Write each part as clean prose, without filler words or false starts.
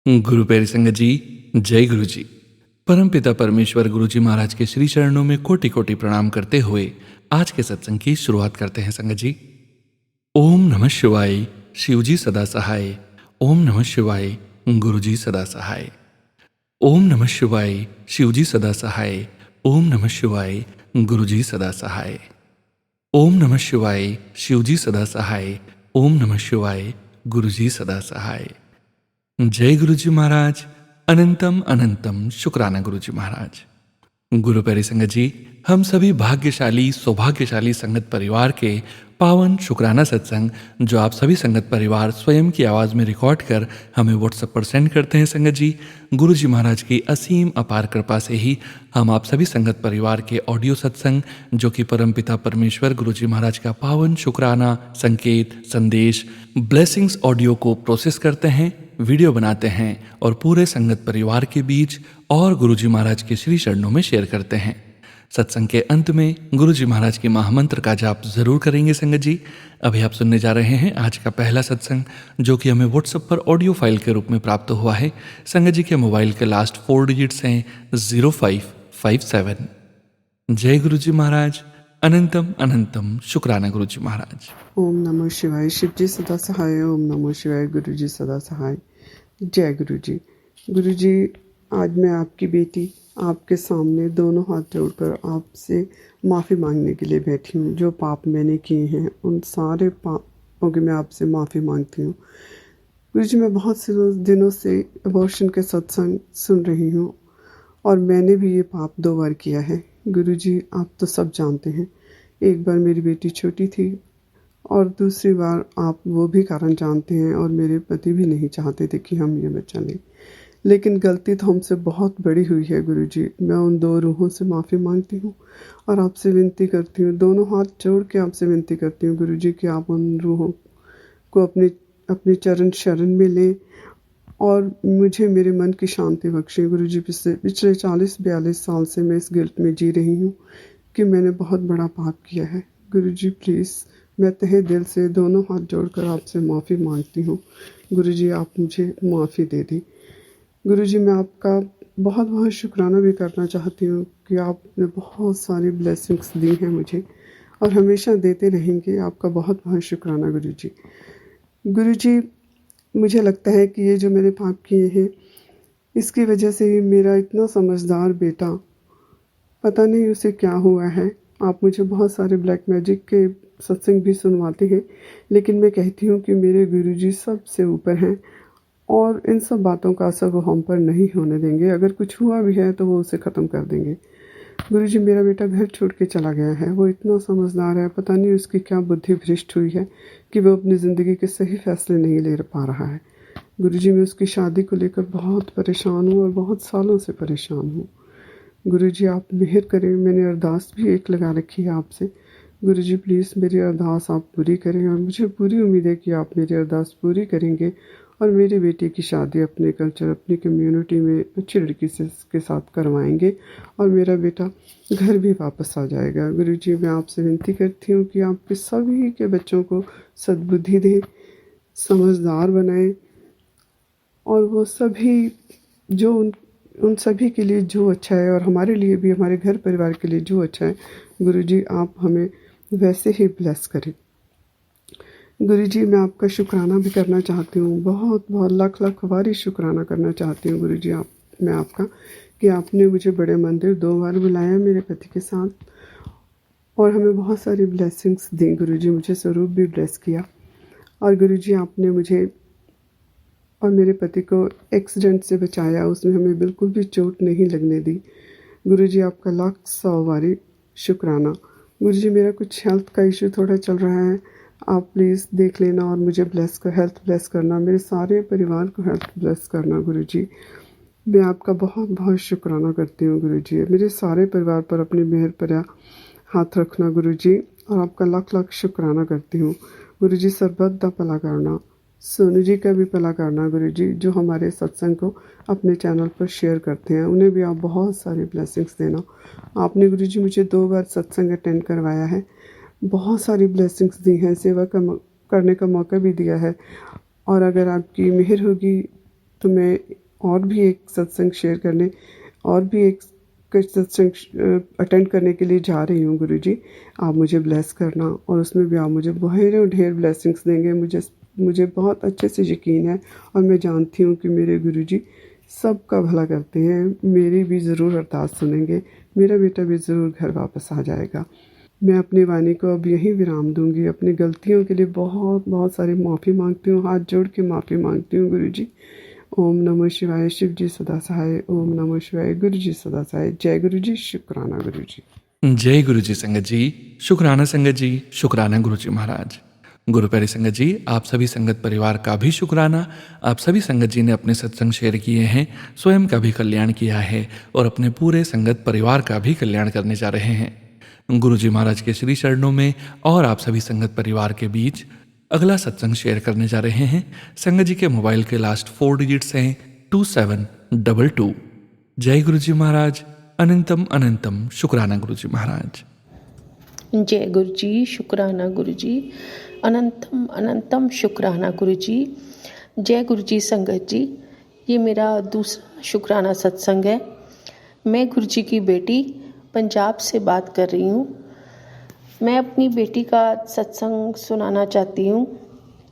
गुरु प्यारी संगत जी, जय गुरु जी। परमपिता परमेश्वर गुरु जी महाराज के श्री चरणों में कोटि कोटि प्रणाम करते हुए आज के सत्संग की शुरुआत करते हैं संगत जी। ओम नमः शिवाय, शिव जी सदा सहाय। ओम नमः शिवाय, गुरु जी सदा सहाय। ओम नमः शिवाय, शिव जी सदा सहाय। ओम नमः शिवाय, गुरु जी सदा सहाय। ओम नमः शिवाय, शिव जी सदा सहाय। ओम नमः शिवाय, गुरु जी सदा सहाय। जय गुरु जी महाराज। अनंतम अनंतम शुक्राना गुरु जी महाराज। गुरु प्यारी संगत जी, हम सभी भाग्यशाली सौभाग्यशाली संगत परिवार के पावन शुक्राना सत्संग जो आप सभी संगत परिवार स्वयं की आवाज़ में रिकॉर्ड कर हमें व्हाट्सएप पर सेंड करते हैं संगत जी। गुरु जी महाराज की असीम अपार कृपा से ही हम आप सभी संगत परिवार के ऑडियो सत्संग जो कि परमपिता परमेश्वर गुरु जी महाराज का पावन शुक्राना संकेत संदेश ब्लेसिंग्स ऑडियो को प्रोसेस करते हैं, वीडियो बनाते हैं और पूरे संगत परिवार के बीच और गुरु जी महाराज के श्री चरणों में शेयर करते हैं। सत्संग के अंत में गुरु जी महाराज के महामंत्र का जाप जरूर करेंगे संगत जी। अभी आप सुनने जा रहे हैं आज का पहला सत्संग जो कि हमें व्हाट्सएप पर ऑडियो फाइल के रूप में प्राप्त हुआ है। संगत जी के मोबाइल के लास्ट 4 डिजिट्स हैं 0557। जय गुरु जी महाराज। अनंतम अनंतम शुक्राना गुरु जी महाराज। ओम नमः शिवाय, शिव जी सदा सहाय। ओम नमः शिवाय, गुरु जी सदा सहाय। जय गुरु जी। गुरु जी, आज मैं आपकी बेटी आपके सामने दोनों हाथ जोड़कर आपसे माफ़ी मांगने के लिए बैठी हूँ। जो पाप मैंने किए हैं उन सारे पापों की मैं आपसे माफ़ी मांगती हूँ। गुरु जी, मैं बहुत से दिनों से अबॉर्शन के सत्संग सुन रही हूँ और मैंने भी ये पाप 2 बार किया है। गुरु जी, आप तो सब जानते हैं। एक बार मेरी बेटी छोटी थी और दूसरी बार आप वो भी कारण जानते हैं और मेरे पति भी नहीं चाहते थे कि हम ये बच्चा लें। लेकिन गलती तो हमसे बहुत बड़ी हुई है गुरु जी। मैं उन 2 रूहों से माफ़ी मांगती हूँ और आपसे विनती करती हूँ, दोनों हाथ जोड़ के आपसे विनती करती हूँ गुरु जी कि आप उन रूहों को अपने चरण शरण में लें और मुझे मेरे मन की शांति बख्शें। गुरु जी, पिछले 40-42 साल से मैं इस गिल्ट में जी रही हूँ कि मैंने बहुत बड़ा पाप किया है। गुरु जी, प्लीज़ मैं तहे दिल से दोनों हाथ जोड़कर आपसे माफ़ी मांगती हूँ। गुरु जी, आप मुझे माफ़ी दे दें। गुरु जी, मैं आपका बहुत बहुत शुक्राना भी करना चाहती हूँ कि आपने बहुत सारी ब्लेसिंग्स दी हैं मुझे और हमेशा देते रहेंगे। आपका बहुत बहुत शुक्राना गुरु जी। गुरु जी, मुझे लगता है कि ये जो मैंने पाप किए हैं इसकी वजह से ही मेरा इतना समझदार बेटा, पता नहीं उसे क्या हुआ है। आप मुझे बहुत सारे ब्लैक मैजिक के सत्संग भी सुनवाते हैं, लेकिन मैं कहती हूँ कि मेरे गुरुजी सबसे ऊपर हैं और इन सब बातों का असर वो हम पर नहीं होने देंगे। अगर कुछ हुआ भी है तो वो उसे ख़त्म कर देंगे। गुरुजी, मेरा बेटा घर छोड़ के चला गया है। वो इतना समझदार है, पता नहीं उसकी क्या बुद्धि भ्रष्ट हुई है कि वो अपनी ज़िंदगी के सही फैसले नहीं ले पा रहा है। गुरुजी, मैं उसकी शादी को लेकर बहुत परेशान हूँ और बहुत सालों से परेशान हूँ। गुरुजी, आप मेहर करें। मैंने अरदास भी एक लगा रखी है आपसे। गुरुजी, प्लीज़ मेरी अरदास आप पूरी करें और मुझे पूरी उम्मीद है कि आप मेरी अरदास पूरी करेंगे और मेरी बेटी की शादी अपने कल्चर, अपनी कम्युनिटी में अच्छी लड़की से के साथ करवाएंगे और मेरा बेटा घर भी वापस आ जाएगा। गुरुजी, मैं आपसे विनती करती हूँ कि आप सभी के बच्चों को सद्बुद्धि दें, समझदार बनाएं और वो सभी जो उन सभी के लिए जो अच्छा है और हमारे लिए भी, हमारे घर परिवार के लिए जो अच्छा है, गुरुजी आप हमें वैसे ही ब्लेस करें। गुरुजी, मैं आपका शुक्राना भी करना चाहती हूँ, बहुत बहुत लाख लाख बारी शुक्राना करना चाहती हूँ गुरुजी मैं आपका कि आपने मुझे बड़े मंदिर 2 बार बुलाया मेरे पति के साथ और हमें बहुत सारी ब्लेसिंग्स दी। गुरुजी, मुझे स्वरूप भी ब्लेस किया और गुरुजी आपने मुझे और मेरे पति को एक्सीडेंट से बचाया, उसमें हमें बिल्कुल भी चोट नहीं लगने दी। गुरुजी, आपका लाख 100 बारी शुक्राना। गुरुजी, मेरा कुछ हेल्थ का इशू थोड़ा चल रहा है, आप प्लीज़ देख लेना और मुझे हेल्थ ब्लेस करना, मेरे सारे परिवार को हेल्थ ब्लेस करना। गुरुजी, मैं आपका बहुत बहुत शुक्राना करती हूँ गुरुजी। मेरे सारे परिवार पर अपनी मेहर पर हाथ रखना गुरुजी और आपका लाख लाख शुक्राना करती हूँ। गुरुजी, सरबत दा भला करना, सोनू जी का भी भला करना गुरुजी, जो हमारे सत्संग को अपने चैनल पर शेयर करते हैं, उन्हें भी आप बहुत सारी ब्लेसिंग्स देना। आपने गुरुजी मुझे 2 बार सत्संग अटेंड करवाया है, बहुत सारी ब्लेसिंग्स दी हैं, सेवा करने का मौका भी दिया है और अगर आपकी मेहर होगी तो मैं और भी एक सत्संग शेयर करने और भी एक सत्संग अटेंड करने के लिए जा रही हूँ। गुरुजी, आप मुझे ब्लेस करना और उसमें भी आप मुझे ढेर ब्लेसिंग्स देंगे। मुझे बहुत अच्छे से यकीन है और मैं जानती हूँ कि मेरे गुरुजी सबका भला करते हैं। मेरी भी ज़रूर अरदास सुनेंगे, मेरा बेटा भी ज़रूर घर वापस आ जाएगा। मैं अपनी वाणी को अब यहीं विराम दूंगी। अपनी गलतियों के लिए बहुत बहुत सारी माफ़ी मांगती हूँ, हाथ जोड़ के माफ़ी मांगती हूँ। गुरुजी, ओम नमः शिवाय। शिव जी सदा सहाय। ओम नमः शिवाय। गुरु जी सदा सहाय। जय गुरु जी। शुक्राना गुरु जी। जय गुरु जी संगत जी। शुक्राना संगत जी। शुक्राना गुरु जी महाराज। गुरु प्यारे संगत जी, आप सभी संगत परिवार का भी शुक्राना। आप सभी संगत जी ने अपने सत्संग शेयर किए हैं, स्वयं का भी कल्याण किया है और अपने पूरे संगत परिवार का भी कल्याण करने जा रहे हैं। गुरु जी महाराज के श्री चरणों में और आप सभी संगत परिवार के बीच अगला सत्संग शेयर करने जा रहे हैं। संगत जी के मोबाइल के लास्ट 4 डिजिट्स हैं 2722। जय गुरु जी महाराज। अनंतम अनंतम शुक्राना गुरु जी महाराज। जय गुरु जी। शुक्राना गुरु जी। अनंतम अनंतम शुक्राना गुरु जी। जय गुरु जी संगत जी। ये मेरा दूसरा शुक्राना सत्संग है। मैं गुरु जी की बेटी पंजाब से बात कर रही हूँ। मैं अपनी बेटी का सत्संग सुनाना चाहती हूँ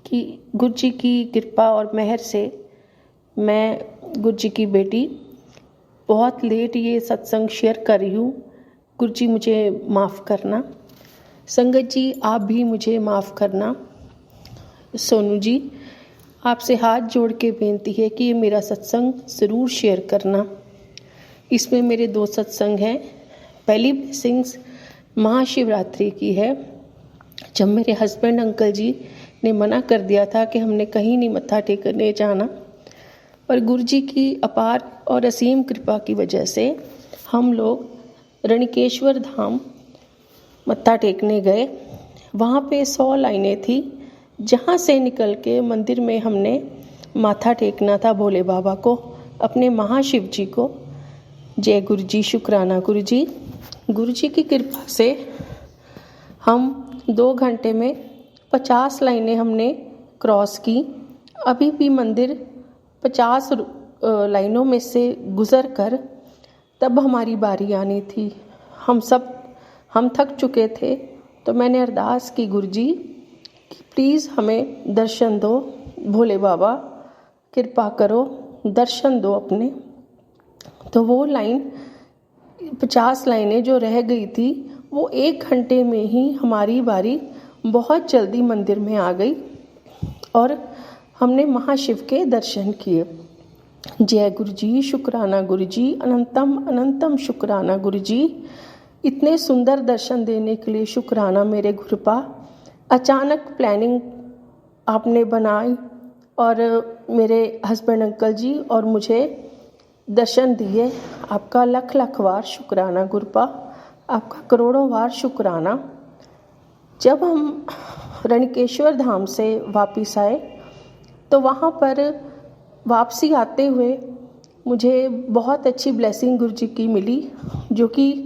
कि गुरु जी की कृपा और मेहर से मैं गुरु जी की बेटी बहुत लेट ये सत्संग शेयर कर रही हूँ। गुरु जी मुझे माफ़ करना। संगत जी आप भी मुझे माफ़ करना। सोनू जी, आपसे हाथ जोड़ के बेनती है कि ये मेरा सत्संग ज़रूर शेयर करना। इसमें मेरे 2 सत्संग हैं। पहली ब्लेसिंग्स महाशिवरात्रि की है, जब मेरे हस्बैंड अंकल जी ने मना कर दिया था कि हमने कहीं नहीं मत्था टेकने जाना, पर गुरु जी की अपार और असीम कृपा की वजह से हम लोग रणकेश्वर धाम मत्था टेकने गए। वहाँ पे 100 लाइनें थी। जहाँ से निकल के मंदिर में हमने माथा टेकना था भोले बाबा को, अपने महाशिव जी को। जय गुरु जी। शुक्राना गुरु जी। गुरु जी की कृपा से हम 2 घंटे में 50 लाइनें हमने क्रॉस की। अभी भी मंदिर 50 लाइनों में से गुज़र कर तब हमारी बारी आनी थी। हम थक चुके थे, तो मैंने अरदास की गुरु जी कि प्लीज़ हमें दर्शन दो, भोले बाबा कृपा करो, दर्शन दो अपने। तो वो 50 लाइनें जो रह गई थी, वो 1 घंटे में ही हमारी बारी बहुत जल्दी मंदिर में आ गई और हमने महाशिव के दर्शन किए। जय गुरु जी। शुक्राना गुरु जी। अनंतम अनंतम शुक्राना गुरु जी। इतने सुंदर दर्शन देने के लिए शुक्राना मेरे गुरुपा। अचानक प्लानिंग आपने बनाई और मेरे हस्बैंड अंकल जी और मुझे दर्शन दिए। आपका लख लख वार शुक्राना गुरुपा, आपका करोड़ों वार शुक्राना। जब हम रणकेश्वर धाम से वापस आए तो वहाँ पर वापसी आते हुए मुझे बहुत अच्छी ब्लेसिंग गुरु जी की मिली, जो कि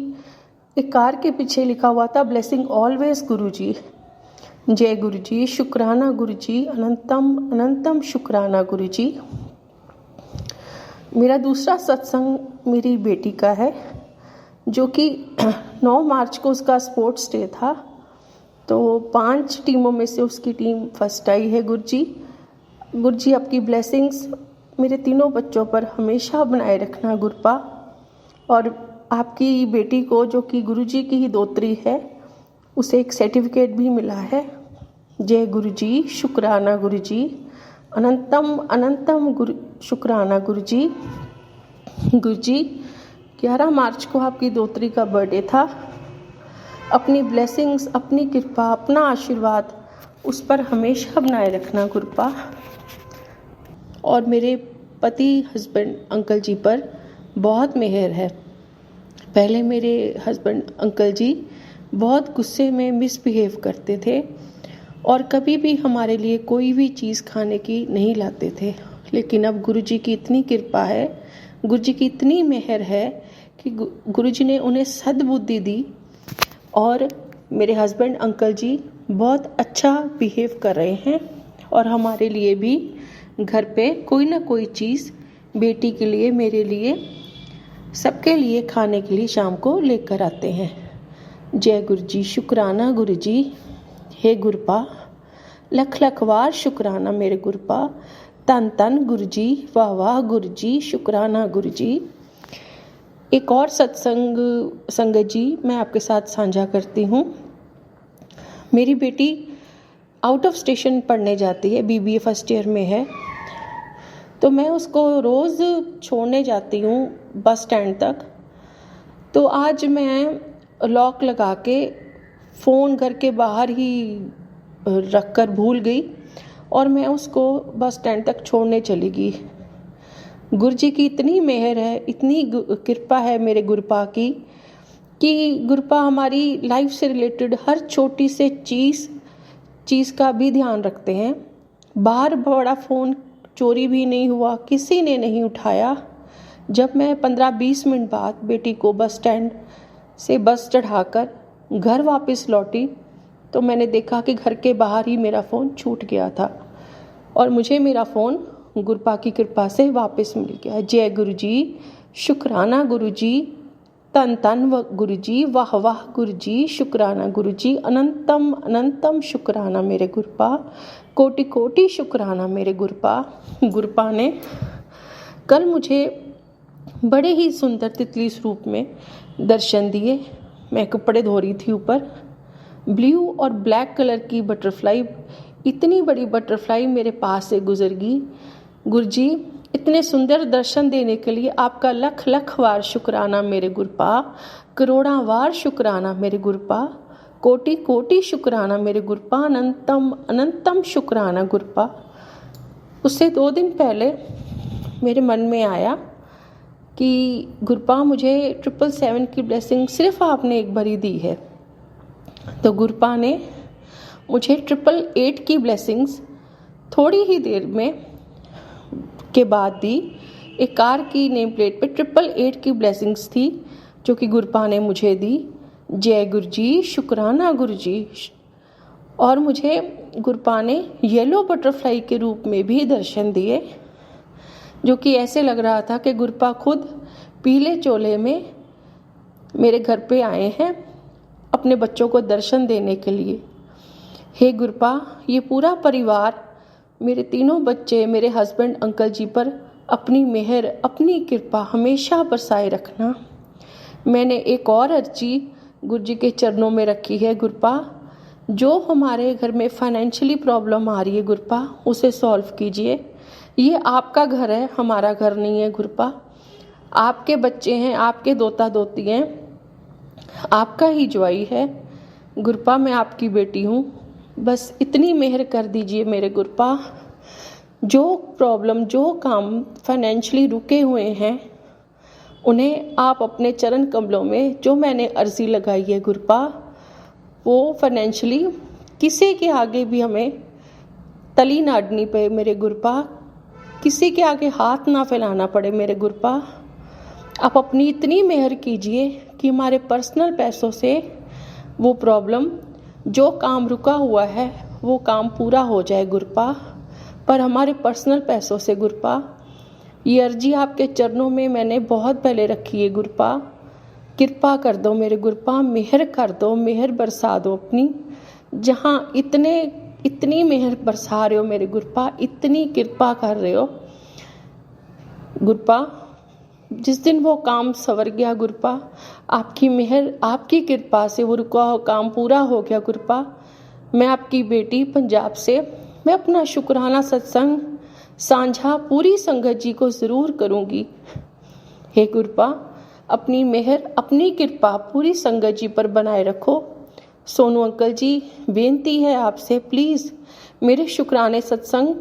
एक कार के पीछे लिखा हुआ था, ब्लेसिंग ऑलवेज गुरु जी। जय गुरु जी। शुक्राना गुरु जी। अनंतम अनंतम शुक्राना गुरु जी। मेरा दूसरा सत्संग मेरी बेटी का है, जो कि 9 मार्च को उसका स्पोर्ट्स डे था। तो 5 टीमों में से उसकी टीम फर्स्ट आई है। गुरु जी आपकी ब्लेसिंग्स मेरे तीनों बच्चों पर हमेशा बनाए रखना गुरुपा। और आपकी बेटी को, जो कि गुरु जी की ही दोत्री है, उसे एक सर्टिफिकेट भी मिला है। जय गुरु जी। शुक्राना गुरु जी। अनंतम अनंतम शुक्राना गुरु जी। गुरु जी 11 मार्च को आपकी दोत्री का बर्थडे था। अपनी ब्लेसिंग्स, अपनी कृपा, अपना आशीर्वाद उस पर हमेशा बनाए रखना गुरुपा। और मेरे पति हस्बैंड अंकल जी पर बहुत मेहर है। पहले मेरे हस्बैंड अंकल जी बहुत गुस्से में मिसबिहेव करते थे और कभी भी हमारे लिए कोई भी चीज़ खाने की नहीं लाते थे। लेकिन अब गुरु जी की इतनी कृपा है, गुरु जी की इतनी मेहर है कि गुरु जी ने उन्हें सद्बुद्धि दी और मेरे हस्बैंड अंकल जी बहुत अच्छा बिहेव कर रहे हैं और हमारे लिए भी घर पे कोई ना कोई चीज़ बेटी के लिए, मेरे लिए, सबके लिए खाने के लिए शाम को लेकर आते हैं। जय गुरु जी, शुक्राना गुरु जी। हे गुरपा, लख लख वार शुक्राना मेरे गुरपा। तन तन गुरु जी, वाह वाह गुरु जी, शुक्राना गुरु जी। एक और सत्संग संगत जी मैं आपके साथ साझा करती हूँ। मेरी बेटी आउट ऑफ स्टेशन पढ़ने जाती है, BBA फर्स्ट ईयर में है, तो मैं उसको रोज़ छोड़ने जाती हूँ बस स्टैंड तक। तो आज मैं लॉक लगा के फ़ोन घर के बाहर ही रख कर भूल गई और मैं उसको बस स्टैंड तक छोड़ने चली गई। गुरु जी की इतनी मेहर है, इतनी कृपा है मेरे गुरपा की, कि गुरपा हमारी लाइफ से रिलेटेड हर छोटी से चीज़ का भी ध्यान रखते हैं। बाहर बड़ा फ़ोन चोरी भी नहीं हुआ, किसी ने नहीं उठाया। जब मैं 15-20 मिनट बाद बेटी को बस स्टैंड से बस चढ़ाकर घर वापस लौटी तो मैंने देखा कि घर के बाहर ही मेरा फ़ोन छूट गया था और मुझे मेरा फ़ोन गुरपा की कृपा से वापस मिल गया। जय गुरु जी, शुक्राना गुरु जी। तन तन गुरु जी, वाह वाह गुरु जी, शुक्राना गुरु जी। अनंतम अनंतम शुक्राना मेरे गुरपा। कोटि कोटि शुक्राना मेरे गुरपा। गुरपा ने कल मुझे बड़े ही सुंदर तितली स्वरूप में दर्शन दिए। मैं कपड़े धो रही थी, ऊपर ब्लू और ब्लैक कलर की बटरफ्लाई, इतनी बड़ी बटरफ्लाई मेरे पास से गुजर गई। गुरु जी, इतने सुंदर दर्शन देने के लिए आपका लख लख वार शुक्राना मेरे गुरपा। करोड़ा वार शुक्राना मेरे गुरपा। कोटि कोटि शुक्राना मेरे गुरपा। अनंतम अनंतम शुक्राना गुरपा। उससे 2 दिन पहले मेरे मन में आया कि गुरपा, मुझे 777 की ब्लेसिंग सिर्फ आपने एक बारी दी है। तो गुरपा ने मुझे 888 की ब्लेसिंग्स थोड़ी ही देर में के बाद दी। एक कार की नेम प्लेट पे 888 की ब्लेसिंग्स थी जो कि गुरपा ने मुझे दी। जय गुरु जी, शुक्राना गुरु जी। और मुझे गुरपा ने येलो बटरफ्लाई के रूप में भी दर्शन दिए, जो कि ऐसे लग रहा था कि गुरपा खुद पीले चोले में मेरे घर पे आए हैं अपने बच्चों को दर्शन देने के लिए। हे गुरपा, ये पूरा परिवार, मेरे 3 बच्चे, मेरे हस्बैंड, अंकल जी पर अपनी मेहर, अपनी कृपा हमेशा बरसाए रखना। मैंने एक और अर्जी गुरु जी के चरणों में रखी है। गुरपा, जो हमारे घर में फाइनेंशियली प्रॉब्लम आ रही है गुरपा, उसे सॉल्व कीजिए। ये आपका घर है, हमारा घर नहीं है गुरपा। आपके बच्चे हैं, आपके दोता दोती हैं, आपका ही ज्वाई है गुरपा। मैं आपकी बेटी हूँ, बस इतनी मेहर कर दीजिए मेरे गुरपा। जो प्रॉब्लम, जो काम फाइनेंशियली रुके हुए हैं, उन्हें आप अपने चरण कमलों में, जो मैंने अर्जी लगाई है गुरपा, वो फाइनेंशियली किसी के आगे भी हमें तली ना अड़नी पड़े मेरे गुरपा, किसी के आगे हाथ ना फैलाना पड़े मेरे गुरपा। आप अपनी इतनी मेहर कीजिए कि हमारे पर्सनल पैसों से वो प्रॉब्लम, जो काम रुका हुआ है, वो काम पूरा हो जाए गुरपा। पर हमारे पर्सनल पैसों से गुरपा, ये अर्जी आपके चरणों में मैंने बहुत पहले रखी है गुरपा। कृपा कर दो मेरे गुरपा, मेहर कर दो, मेहर बरसा दो अपनी। जहाँ इतनी मेहर बरसा रहे हो मेरे गुरपा, इतनी कृपा कर रहे हो गुरपा, जिस दिन वो काम सवर गया गुरपा, आपकी मेहर, आपकी कृपा से वो रुका हुआ काम पूरा हो गया गुरपा। मैं आपकी बेटी पंजाब से, मैं अपना शुक्राना सत्संग साझा पूरी संगत जी को ज़रूर करूँगी। हे गुरपा, अपनी मेहर, अपनी कृपा पूरी संगत जी पर बनाए रखो। सोनू अंकल जी, बेनती है आपसे, प्लीज़ मेरे शुक्राने सत्संग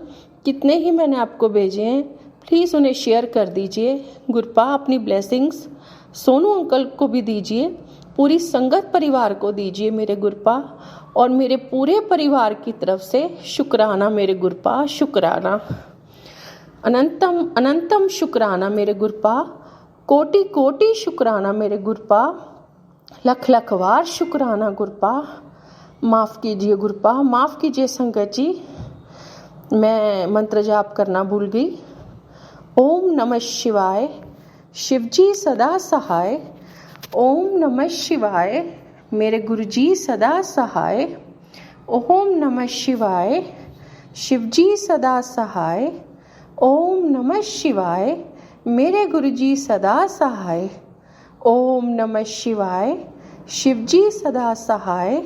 कितने ही मैंने आपको भेजे हैं, प्लीज़ उन्हें शेयर कर दीजिए गुरपा। अपनी ब्लेसिंग्स सोनू अंकल को भी दीजिए, पूरी संगत परिवार को दीजिए मेरे गुरपा, और मेरे पूरे परिवार की तरफ से शुक्राना मेरे गुरपा, शुक्राना। अनंतम अनंतम शुक्राना मेरे गुरपा। कोटि कोटि शुक्राना मेरे गुरपा। लख लख वार शुक्राना गुरपा। माफ़ कीजिए गुरपा, माफ़ कीजिए संगत जी। मैं मंत्र जाप करना भूल गई। ओम नमः शिवाय, शिवजी सदा सहाय। ओम नमः शिवाय, मेरे गुरुजी सदा सहाय। ओम नमः शिवाय, शिवजी सदा सहाय। ओम नमः शिवाय, मेरे गुरुजी सदा सहाय। ओम नमः शिवाय, शिवजी सदा सहाय।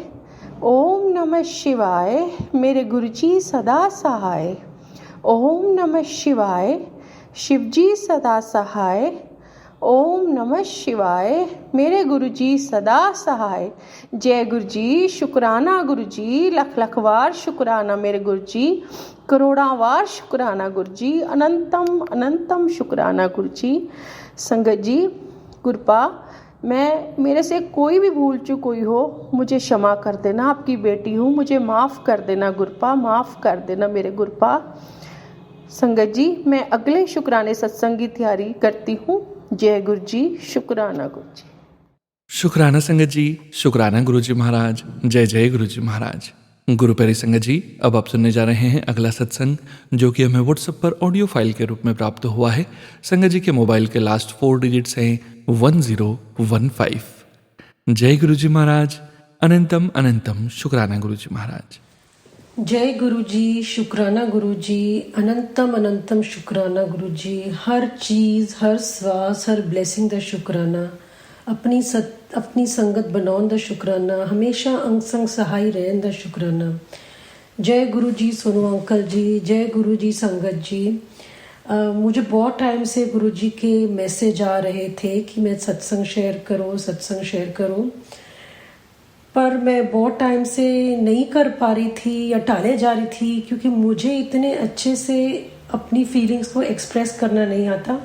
ओम नमः शिवाय, मेरे गुरुजी सदा सहाय। ओम नमः शिवाय, शिवजी सदा सहाय। ओम नमः शिवाय, मेरे गुरुजी सदा सहाय। जय गुरुजी, शुक्राना गुरुजी, लख लख वार शुक्राना मेरे गुरुजी, करोड़ां शुक्राना गुरुजी, अनंतम अनंतम शुक्राना गुरुजी। संगत जी, कृपा मेरे से कोई भी भूल चूक हुई हो मुझे क्षमा कर देना। आपकी बेटी हूँ, मुझे माफ़ कर देना गुरुपा, माफ़ कर देना मेरे गुरुपा। संगत जी, मैं अगले शुक्राने सत्संग की तैयारी करती हूँ। जय गुरु जी, शुक्राना गुरु जी। शुक्राना संगत जी, शुक्राना गुरु जी महाराज। जय जय गुरु जी महाराज। गुरु प्यारी संगत जी, अब आप सुनने जा रहे हैं अगला सत्संग, जो कि हमें व्हाट्सएप पर ऑडियो फाइल के रूप में प्राप्त हुआ है। संगत जी के मोबाइल के लास्ट 4 डिजिट्स हैं 1015। जय गुरु जी महाराज। अनंतम अनंतम शुक्राना गुरु जी महाराज। जय गुरु जी, शुक्राना गुरु जी, अनंतम अनंतम शुक्राना गुरु जी। हर चीज़, हर श्वास, हर ब्लेसिंग दा शुक्राना। अपनी संगत बनाउण दा शुक्राना। हमेशा अंग संग सहाय रहन दा शुक्राना। जय गुरु जी सोनू अंकल जी, जय गुरु जी संगत जी। मुझे बहुत टाइम से गुरु जी के मैसेज आ रहे थे कि मैं सत्संग शेयर करो, पर मैं बहुत टाइम से नहीं कर पा रही थी या टाले जा रही थी, क्योंकि मुझे इतने अच्छे से अपनी फीलिंग्स को एक्सप्रेस करना नहीं आता।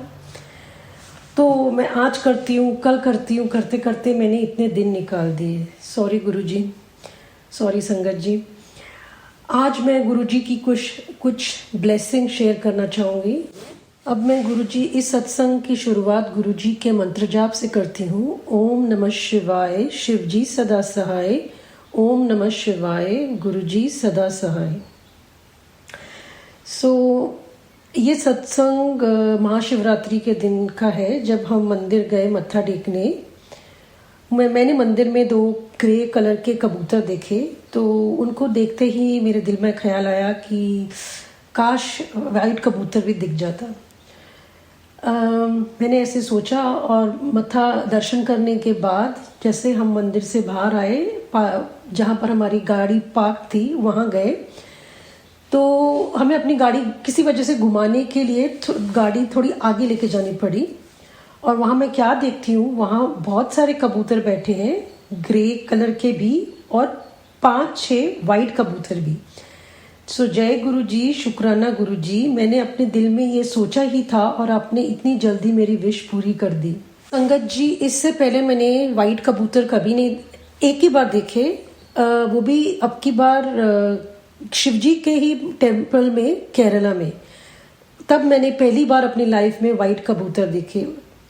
तो मैं आज करती हूँ, कल करती हूँ, करते करते मैंने इतने दिन निकाल दिए। सॉरी गुरुजी, सॉरी संगत जी। आज मैं गुरुजी की कुछ ब्लेसिंग शेयर करना चाहूँगी। अब मैं गुरुजी इस सत्संग की शुरुआत गुरुजी के मंत्र जाप से करती हूँ। ओम नमः शिवाय, शिवजी सदा सहाय। ओम नमः शिवाय, गुरुजी सदा सहाय। ये सत्संग महाशिवरात्रि के दिन का है, जब हम मंदिर गए मत्था टेकने। मैंने मंदिर में 2 ग्रे कलर के कबूतर देखे, तो उनको देखते ही मेरे दिल में ख्याल आया कि काश वाइट कबूतर भी दिख जाता। मैंने ऐसे सोचा, और मत्था दर्शन करने के बाद जैसे हम मंदिर से बाहर आए, जहाँ पर हमारी गाड़ी पार्क थी, वहाँ गए, तो हमें अपनी गाड़ी किसी वजह से घुमाने के लिए गाड़ी थोड़ी आगे लेके जानी पड़ी। और वहाँ मैं क्या देखती हूँ, वहाँ बहुत सारे कबूतर बैठे हैं, ग्रे कलर के भी और 5-6 वाइट कबूतर भी। जय गुरु जी, शुक्राना गुरु जी। मैंने अपने दिल में ये सोचा ही था और आपने इतनी जल्दी मेरी विश पूरी कर दी। संगत जी, इससे पहले मैंने वाइट कबूतर कभी नहीं, एक ही बार देखे, वो भी अब की बार शिवजी के ही टेम्पल में केरला में। तब मैंने पहली बार अपनी लाइफ में वाइट कबूतर देखे,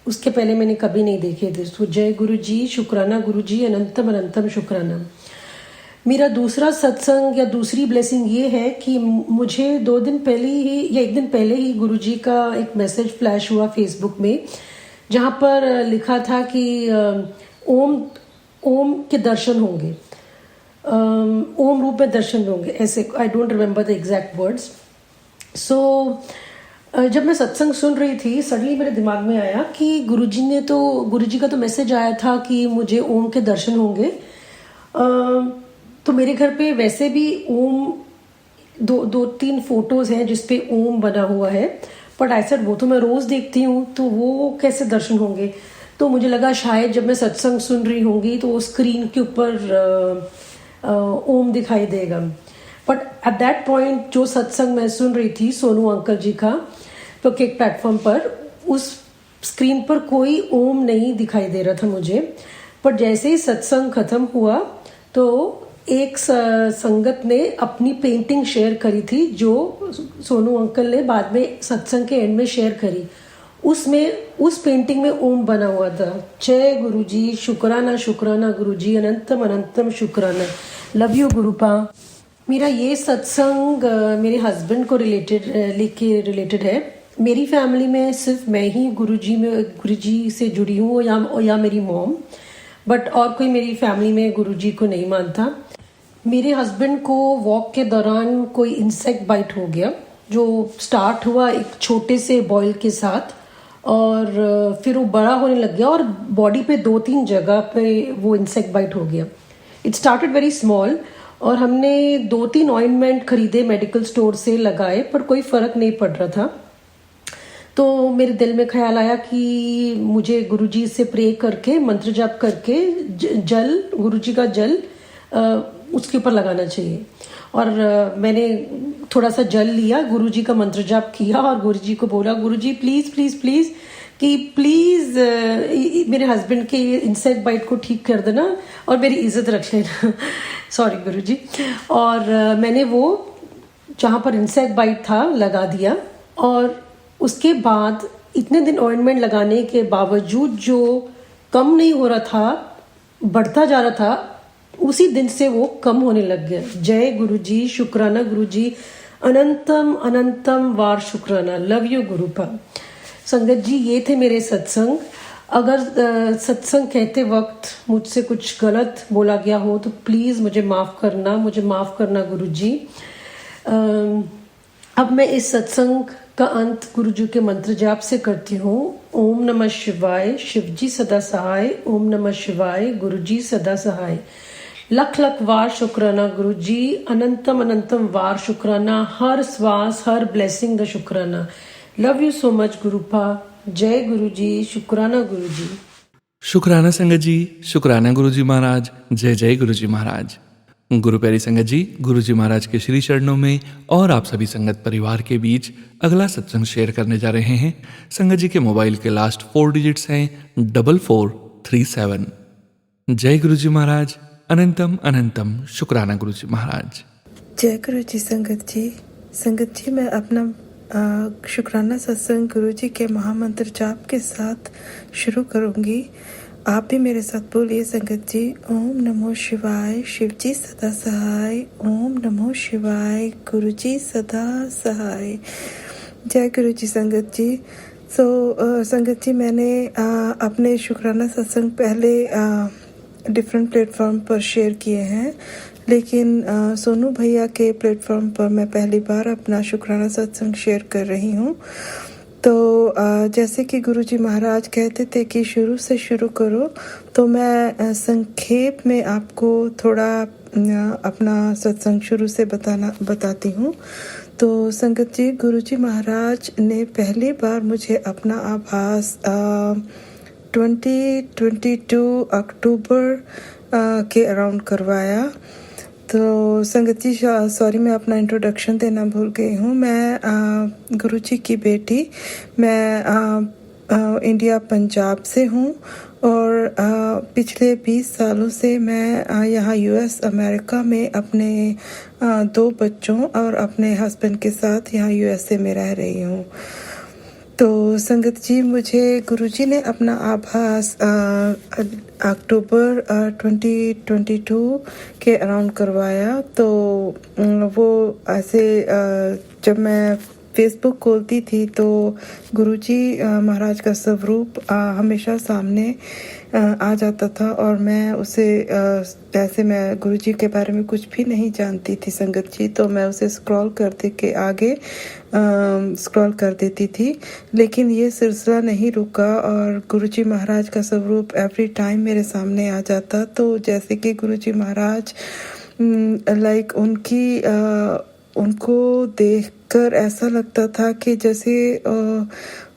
उसके पहले मैंने कभी नहीं देखे थे। तो जय गुरु जी, शुक्राना गुरु जी, अनंतम अनंतम शुक्राना। मेरा दूसरा सत्संग या दूसरी ब्लेसिंग ये है कि मुझे 2 दिन पहले ही या 1 दिन पहले ही गुरु जी का एक मैसेज फ्लैश हुआ फेसबुक में, जहाँ पर लिखा था कि ओम के दर्शन होंगे, ओम रूप में दर्शन होंगे, ऐसे। I don't remember the exact words. जब मैं सत्संग सुन रही थी, सडनली मेरे दिमाग में आया कि गुरुजी का तो मैसेज आया था कि मुझे ओम के दर्शन होंगे। तो मेरे घर पे वैसे भी ओम 2-3 फोटोज हैं जिसपे ओम बना हुआ है, बट आई सेड वो तो मैं रोज देखती हूँ, तो वो कैसे दर्शन होंगे। तो मुझे लगा शायद जब मैं सत्संग सुन रही होंगी तो स्क्रीन के ऊपर ओम दिखाई देगा। बट एट दैट पॉइंट जो सत्संग मैं सुन रही थी सोनू अंकल जी का तो के प्लेटफॉर्म पर, उस स्क्रीन पर कोई ओम नहीं दिखाई दे रहा था मुझे। पर जैसे ही सत्संग खत्म हुआ तो एक संगत ने अपनी पेंटिंग शेयर करी थी, जो सोनू अंकल ने बाद में सत्संग के एंड में शेयर करी। उस पेंटिंग में ओम बना हुआ था। जय गुरु जी, शुक्राना शुक्राना गुरु जी, अनंतम अनंतम शुक्राना। Love you गुरुपा। मेरा ये सत्संग मेरे हस्बैंड को रिलेटेड है। मेरी फैमिली में सिर्फ मैं ही गुरुजी से जुड़ी हूँ या मेरी मॉम, बट और कोई मेरी फैमिली में गुरुजी को नहीं मानता। मेरे हस्बैंड को वॉक के दौरान कोई इंसेक्ट बाइट हो गया, जो स्टार्ट हुआ एक छोटे से बॉयल के साथ और फिर वो बड़ा होने लग गया और बॉडी पे 2-3 जगह पे वो इंसेक्ट बाइट हो गया। इट स्टार्टेड वेरी स्मॉल और हमने 2-3 ऑइंटमेंट खरीदे मेडिकल स्टोर से, लगाए, पर कोई फर्क नहीं पड़ रहा था। तो मेरे दिल में ख्याल आया कि मुझे गुरुजी से प्रे करके, मंत्र जाप करके जल, गुरुजी का जल उसके ऊपर लगाना चाहिए। और मैंने थोड़ा सा जल लिया, गुरुजी का मंत्र जाप किया और गुरुजी को बोला, गुरुजी प्लीज प्लीज प्लीज कि प्लीज मेरे हस्बैंड के इंसेक्ट बाइट को ठीक कर देना और मेरी इज्जत रख लेना। सॉरी गुरुजी। और मैंने वो जहाँ पर इंसेक्ट बाइट था लगा दिया और उसके बाद इतने दिन ऑइंटमेंट लगाने के बावजूद जो कम नहीं हो रहा था, बढ़ता जा रहा था, उसी दिन से वो कम होने लग गया। जय गुरुजी, शुक्राना गुरुजी, अनंतम अनंतम वार शुक्राना। Love you गुरुपा। संगत जी, ये थे मेरे सत्संग। अगर सत्संग कहते वक्त मुझसे कुछ गलत बोला गया हो तो प्लीज मुझे माफ करना गुरुजी। अब मैं इस सत्संग का अंत गुरुजी के मंत्र जाप से करती हूँ। ओम नमः शिवाय, शिवजी सदा सहाय। ओम नमः शिवाय, गुरुजी सदा सहाय। लख लख वार शुक्राना गुरुजी, अनंतम अनंतम वार शुक्राना, हर श्वास हर ब्लेसिंग द शुक्राना। Love you so much गुरुपा। जय गुरुजी, शुक्राना गुरुजी। शुक्राना संगत जी, शुक्राना गुरुजी महाराज। जय जय गुरुजी महाराज। गुरु प्यारी संगत जी, गुरुजी महाराज के श्री चरणों में और आप सभी संगत परिवार के बीच अगला सत्संग शेयर करने जा रहे हैं। संगत जी के मोबाइल के लास्ट 4 डिजिट्स हैं 4437। जय गुरुजी महाराज। अनंतम अनंतम शुक्राना गुरुजी महाराज। जय गुरुजी। संगत जी मैं अपना शुक्राना सत्संग गुरुजी के महामंत्र जाप के साथ शुरू करूंगी। आप भी मेरे साथ बोलिए संगत जी। ओम नमो शिवाय, शिवजी सदा सहाय। ओम नमो शिवाय, गुरुजी सदा सहाय। जय गुरुजी संगत जी। संगत जी, मैंने अपने शुक्राना सत्संग पहले डिफरेंट प्लेटफॉर्म पर शेयर किए हैं, लेकिन सोनू भैया के प्लेटफॉर्म पर मैं पहली बार अपना शुक्राना सत्संग शेयर कर रही हूँ। तो जैसे कि गुरुजी महाराज कहते थे कि शुरू से शुरू करो, तो मैं संक्षेप में आपको थोड़ा अपना सत्संग शुरू से बताती हूँ। तो संगत जी, गुरुजी महाराज ने पहली बार मुझे अपना आभास 2022 अक्टूबर के अराउंड करवाया। तो संगत जी, सॉरी मैं अपना इंट्रोडक्शन देना भूल गई हूँ। मैं गुरुजी की बेटी, मैं इंडिया पंजाब से हूँ और पिछले 20 सालों से मैं यहाँ यूएस अमेरिका में अपने 2 बच्चों और अपने हस्बैंड के साथ यहाँ यूएसए में रह रही हूँ। तो संगत जी, मुझे गुरुजी ने अपना आभास अक्टूबर 2022 के अराउंड करवाया। तो वो ऐसे जब मैं फेसबुक खोलती थी तो गुरुजी महाराज का स्वरूप हमेशा सामने आ जाता था और मैं उसे ऐसे मैं गुरुजी के बारे में कुछ भी नहीं जानती थी संगत जी, तो मैं उसे स्क्रॉल करते के आगे स्क्रॉल कर देती थी। लेकिन ये सिलसिला नहीं रुका और गुरुजी महाराज का स्वरूप एवरी टाइम मेरे सामने आ जाता। तो जैसे कि गुरुजी महाराज लाइक उनको देखकर ऐसा लगता था कि जैसे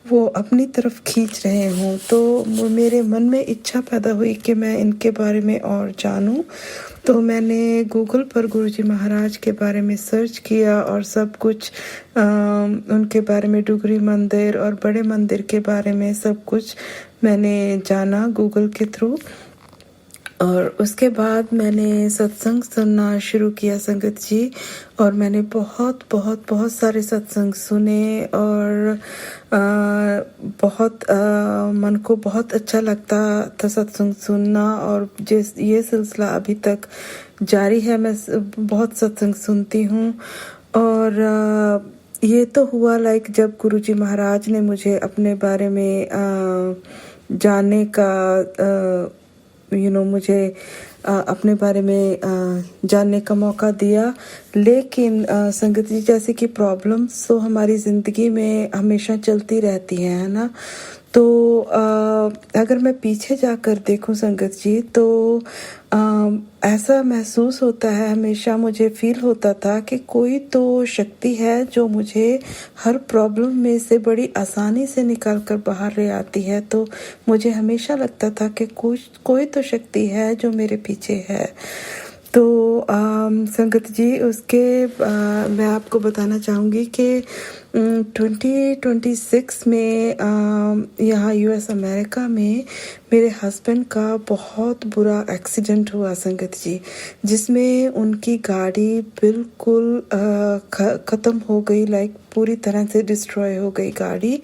वो अपनी तरफ खींच रहे हों। तो मेरे मन में इच्छा पैदा हुई कि मैं इनके बारे में और जानूं। तो मैंने गूगल पर गुरुजी महाराज के बारे में सर्च किया और सब कुछ उनके बारे में, डुगरी मंदिर और बड़े मंदिर के बारे में सब कुछ मैंने जाना गूगल के थ्रू। और उसके बाद मैंने सत्संग सुनना शुरू किया संगत जी, और मैंने बहुत सारे सत्संग सुने और मन को बहुत अच्छा लगता था सत्संग सुनना। और ये सिलसिला अभी तक जारी है। मैं बहुत सत्संग सुनती हूँ और ये तो हुआ लाइक जब गुरुजी महाराज ने मुझे अपने बारे में जानने का मुझे अपने बारे में जानने का मौका दिया। लेकिन संगत जी, जैसे कि प्रॉब्लम्स तो हमारी ज़िंदगी में हमेशा चलती रहती हैं, है ना। तो अगर मैं पीछे जाकर देखूं संगत जी, तो ऐसा महसूस होता है, हमेशा मुझे फील होता था कि कोई तो शक्ति है जो मुझे हर प्रॉब्लम में से बड़ी आसानी से निकाल कर बाहर ले आती है। तो मुझे हमेशा लगता था कि कोई तो शक्ति है जो मेरे पीछे है। तो संगत जी, उसके मैं आपको बताना चाहूँगी कि 2026 में यहाँ US अमेरिका में मेरे हस्बैंड का बहुत बुरा एक्सीडेंट हुआ संगत जी, जिसमें उनकी गाड़ी बिल्कुल ख़त्म हो गई, लाइक पूरी तरह से डिस्ट्रॉय हो गई गाड़ी।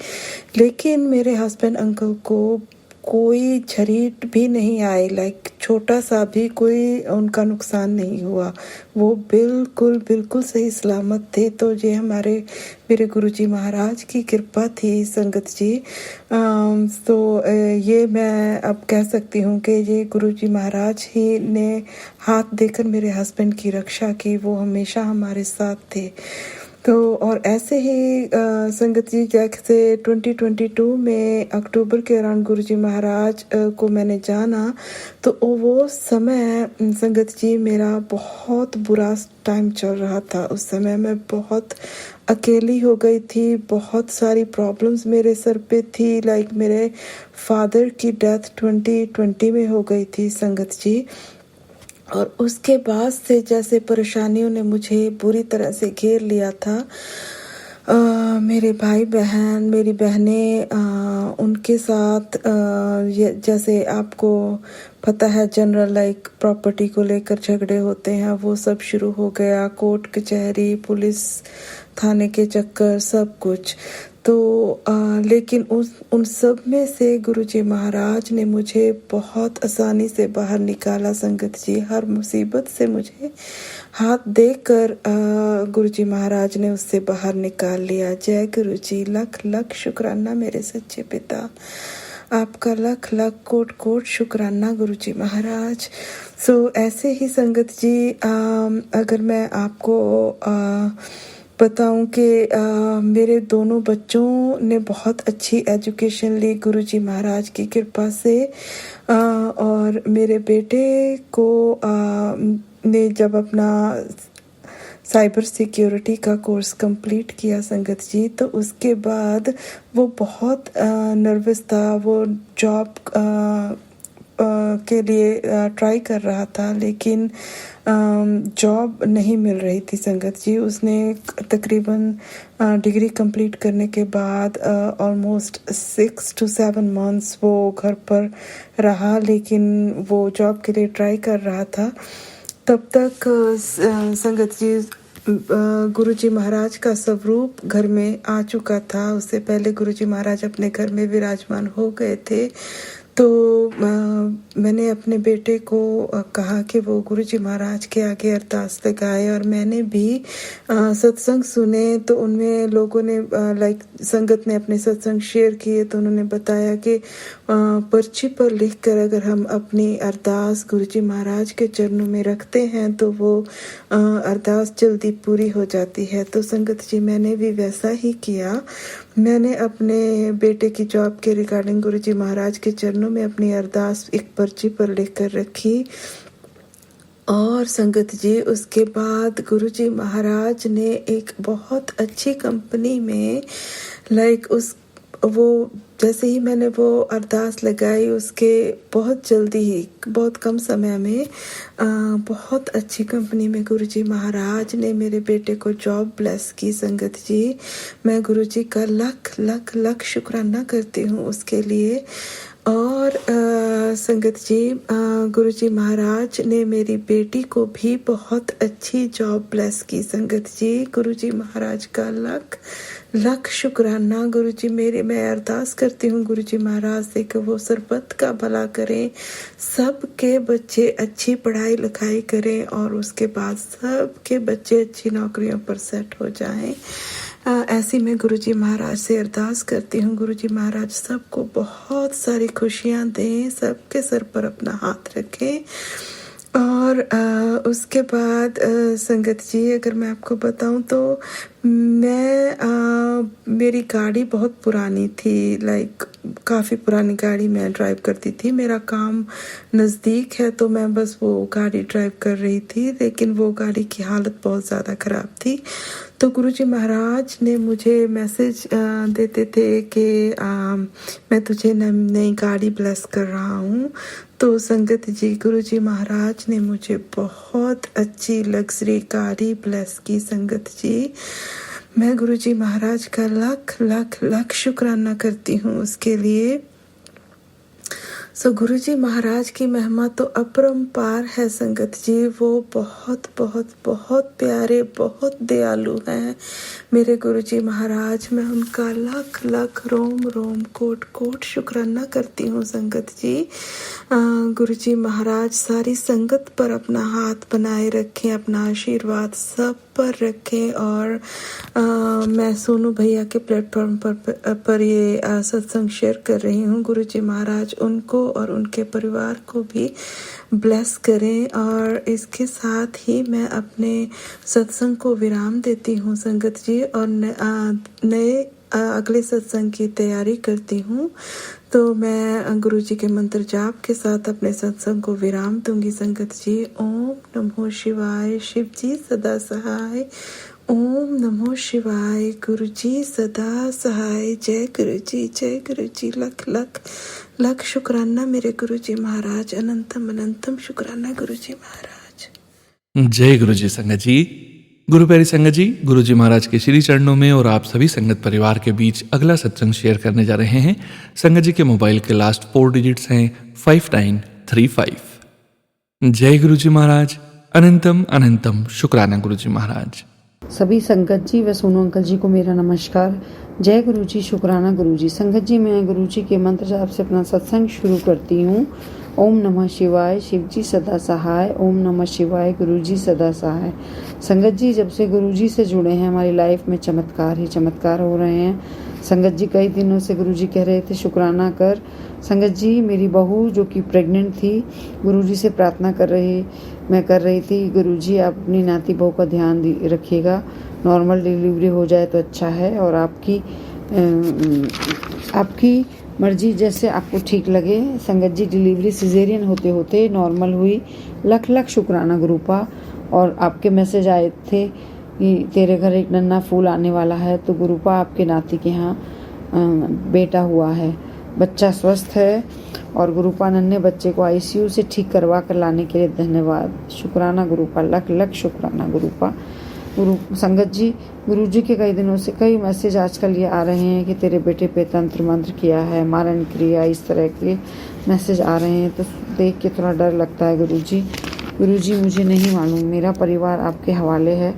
लेकिन मेरे हस्बैंड अंकल को कोई झरीट भी नहीं आई, लाइक छोटा सा भी कोई उनका नुकसान नहीं हुआ। वो बिल्कुल सही सलामत थे। तो ये मेरे गुरुजी महाराज की कृपा थी संगत जी। तो ये मैं अब कह सकती हूँ कि ये गुरुजी महाराज ही ने हाथ देकर मेरे हस्बैंड की रक्षा की। वो हमेशा हमारे साथ थे। तो और ऐसे ही संगत जी, जैसे 2022 में अक्टूबर के अराउंड गुरुजी महाराज को मैंने जाना, तो वो समय संगत जी मेरा बहुत बुरा टाइम चल रहा था। उस समय मैं बहुत अकेली हो गई थी, बहुत सारी प्रॉब्लम्स मेरे सर पे थी। लाइक मेरे फादर की डेथ 2020 में हो गई थी संगत जी। और उसके बाद से जैसे परेशानियों ने मुझे बुरी तरह से घेर लिया था। मेरे भाई बहन, मेरी बहनें, उनके साथ जैसे आपको पता है जनरल लाइक प्रॉपर्टी को लेकर झगड़े होते हैं, वो सब शुरू हो गया। कोर्ट कचहरी, पुलिस थाने के चक्कर, सब कुछ। तो लेकिन उन सब में से गुरुजी महाराज ने मुझे बहुत आसानी से बाहर निकाला संगत जी। हर मुसीबत से मुझे हाथ देकर गुरुजी महाराज ने उससे बाहर निकाल लिया। जय गुरुजी, लख लख शुक्राना मेरे सच्चे पिता, आपका लख लख कोट कोट शुक्राना गुरुजी महाराज। सो ऐसे ही संगत जी, अगर मैं आपको बताऊं कि मेरे दोनों बच्चों ने बहुत अच्छी एजुकेशन ली गुरुजी महाराज की कृपा से। और मेरे बेटे को ने जब अपना साइबर सिक्योरिटी का कोर्स कंप्लीट किया संगत जी, तो उसके बाद वो बहुत नर्वस था। वो जॉब के लिए ट्राई कर रहा था, लेकिन जॉब नहीं मिल रही थी संगत जी। उसने तकरीबन डिग्री कंप्लीट करने के बाद ऑलमोस्ट 6 to 7 months वो घर पर रहा, लेकिन वो जॉब के लिए ट्राई कर रहा था। तब तक संगत जी गुरुजी महाराज का स्वरूप घर में आ चुका था। उससे पहले गुरुजी महाराज अपने घर में विराजमान हो गए थे। तो मैंने अपने बेटे को कहा कि वो गुरुजी महाराज के आगे अरदास लगाए। और मैंने भी सत्संग सुने, तो उनमें लोगों ने लाइक संगत ने अपने सत्संग शेयर किए, तो उन्होंने बताया कि पर्ची पर लिखकर अगर हम अपनी अरदास गुरुजी महाराज के चरणों में रखते हैं तो वो अरदास जल्दी पूरी हो जाती है। तो संगत जी, मैंने भी वैसा ही किया। मैंने अपने बेटे की जॉब के रिगार्डिंग गुरुजी महाराज के चरणों में अपनी अरदास एक पर्ची पर लिखकर रखी। और संगत जी, उसके बाद गुरुजी महाराज ने एक बहुत अच्छी कंपनी में लाइक वो जैसे ही मैंने वो अरदास लगाई, उसके बहुत जल्दी ही, बहुत कम समय में बहुत अच्छी कंपनी में गुरुजी महाराज ने मेरे बेटे को जॉब ब्लेस की संगत जी। मैं गुरुजी का लख लख लख शुक्राना करती हूँ उसके लिए। और संगत जी, गुरु जी महाराज ने मेरी बेटी को भी बहुत अच्छी जॉब ब्लेस की। संगत जी, गुरु जी महाराज का लख लख शुक्राना। गुरु जी मैं अरदास करती हूँ गुरु जी महाराज से कि वो सरबत का भला करें, सबके बच्चे अच्छी पढ़ाई लिखाई करें और उसके बाद सबके बच्चे अच्छी नौकरियों पर सेट हो जाएं। ऐसी मैं गुरुजी महाराज से अरदास करती हूँ। गुरुजी महाराज सबको बहुत सारी खुशियाँ दें, सबके सर पर अपना हाथ रखें। और उसके बाद संगत जी, अगर मैं आपको बताऊं तो मेरी गाड़ी बहुत पुरानी थी, लाइक काफ़ी पुरानी गाड़ी मैं ड्राइव करती थी। मेरा काम नज़दीक है तो मैं बस वो गाड़ी ड्राइव कर रही थी, लेकिन वो गाड़ी की हालत बहुत ज़्यादा ख़राब थी। तो गुरुजी महाराज ने मुझे मैसेज देते थे कि मैं तुझे नई गाड़ी ब्लेस कर रहा हूँ। तो संगत जी, गुरुजी महाराज ने मुझे बहुत अच्छी लग्जरी गाड़ी ब्लेस की। संगत जी, मैं गुरुजी महाराज का लख लख लख शुक्राना करती हूँ उसके लिए। गुरुजी महाराज की महिमा तो अपरंपार है संगत जी। वो बहुत बहुत बहुत प्यारे, बहुत दयालु हैं मेरे गुरुजी महाराज। मैं उनका लख लख रोम रोम कोट कोट शुक्राना करती हूँ संगत जी। गुरुजी महाराज सारी संगत पर अपना हाथ बनाए रखें, अपना आशीर्वाद सब पर रखें। और मैं सोनू भैया के प्लेटफॉर्म पर ये सत्संग शेयर कर रही हूँ। गुरुजी महाराज उनको और उनके परिवार को भी ब्लेस करें। और इसके साथ ही मैं अपने सत्संग को विराम देती हूँ संगत जी, और नए अगले सत्संग की तैयारी करती हूँ। तो मैं गुरुजी के मंत्र जाप के साथ अपने सत्संग को विराम दूंगी संगत जी। ओम नमो शिवाय, शिव जी सदा सहाय। ओम नमो शिवाय, गुरु जी सदा सहाय। जय गुरु जी, लख लख लख शुक्राना मेरे गुरु जी महाराज। अनंतम अनंतम शुक्राना गुरु जी महाराज। जय गुरु जी संगत जी। गुरु प्यारी संगत जी, गुरु जी महाराज के श्री चरणों में और आप सभी संगत परिवार के बीच अगला सत्संग शेयर करने जा रहे हैं। संगत जी के मोबाइल के लास्ट 4 डिजिट्स हैं 5935। जय गुरु जी महाराज। अनंतम अनंतम शुक्राना गुरु जी महाराज। सभी संगत जी व सोनू अंकल जी को मेरा नमस्कार। जय गुरु जी, शुक्राना गुरु जी। संगत जी, मैं गुरु जी के मंत्र जाप से अपना सत्संग शुरू करती हूँ। ओम नमः शिवाय, शिव जी सदा सहाय। ओम नमः शिवाय, गुरु जी सदा सहाय। संगत जी, जब से गुरु जी से जुड़े हैं हमारी लाइफ में चमत्कार ही चमत्कार हो रहे हैं। संगत जी, कई दिनों से गुरु जी कह रहे थे शुक्राना कर। संगत जी, मेरी बहू जो कि प्रेग्नेंट थी, गुरु जी से प्रार्थना मैं कर रही थी, गुरु जी आप अपनी नाती बहू का ध्यान रखिएगा, नॉर्मल डिलीवरी हो जाए तो अच्छा है, और आपकी मर्जी जैसे आपको ठीक लगे। संगत जी, डिलीवरी सिजेरियन होते होते नॉर्मल हुई। लख लख शुक्राना गुरुपा। और आपके मैसेज आए थे कि तेरे घर एक नन्हा फूल आने वाला है, तो गुरुपा आपके नाती के यहाँ बेटा हुआ है, बच्चा स्वस्थ है। और गुरुपा नन्हे बच्चे को आईसीयू से ठीक करवा कर लाने के लिए धन्यवाद। शुक्राना गुरुपा, लख लख शुक्राना गुरुपा। संगत जी, गुरु जी के कई दिनों से कई मैसेज आजकल ये आ रहे हैं कि तेरे बेटे पे तंत्र मंत्र किया है, मारण क्रिया, इस तरह के मैसेज आ रहे हैं। तो देख के थोड़ा डर लगता है गुरु जी मुझे नहीं मालूम, मेरा परिवार आपके हवाले है।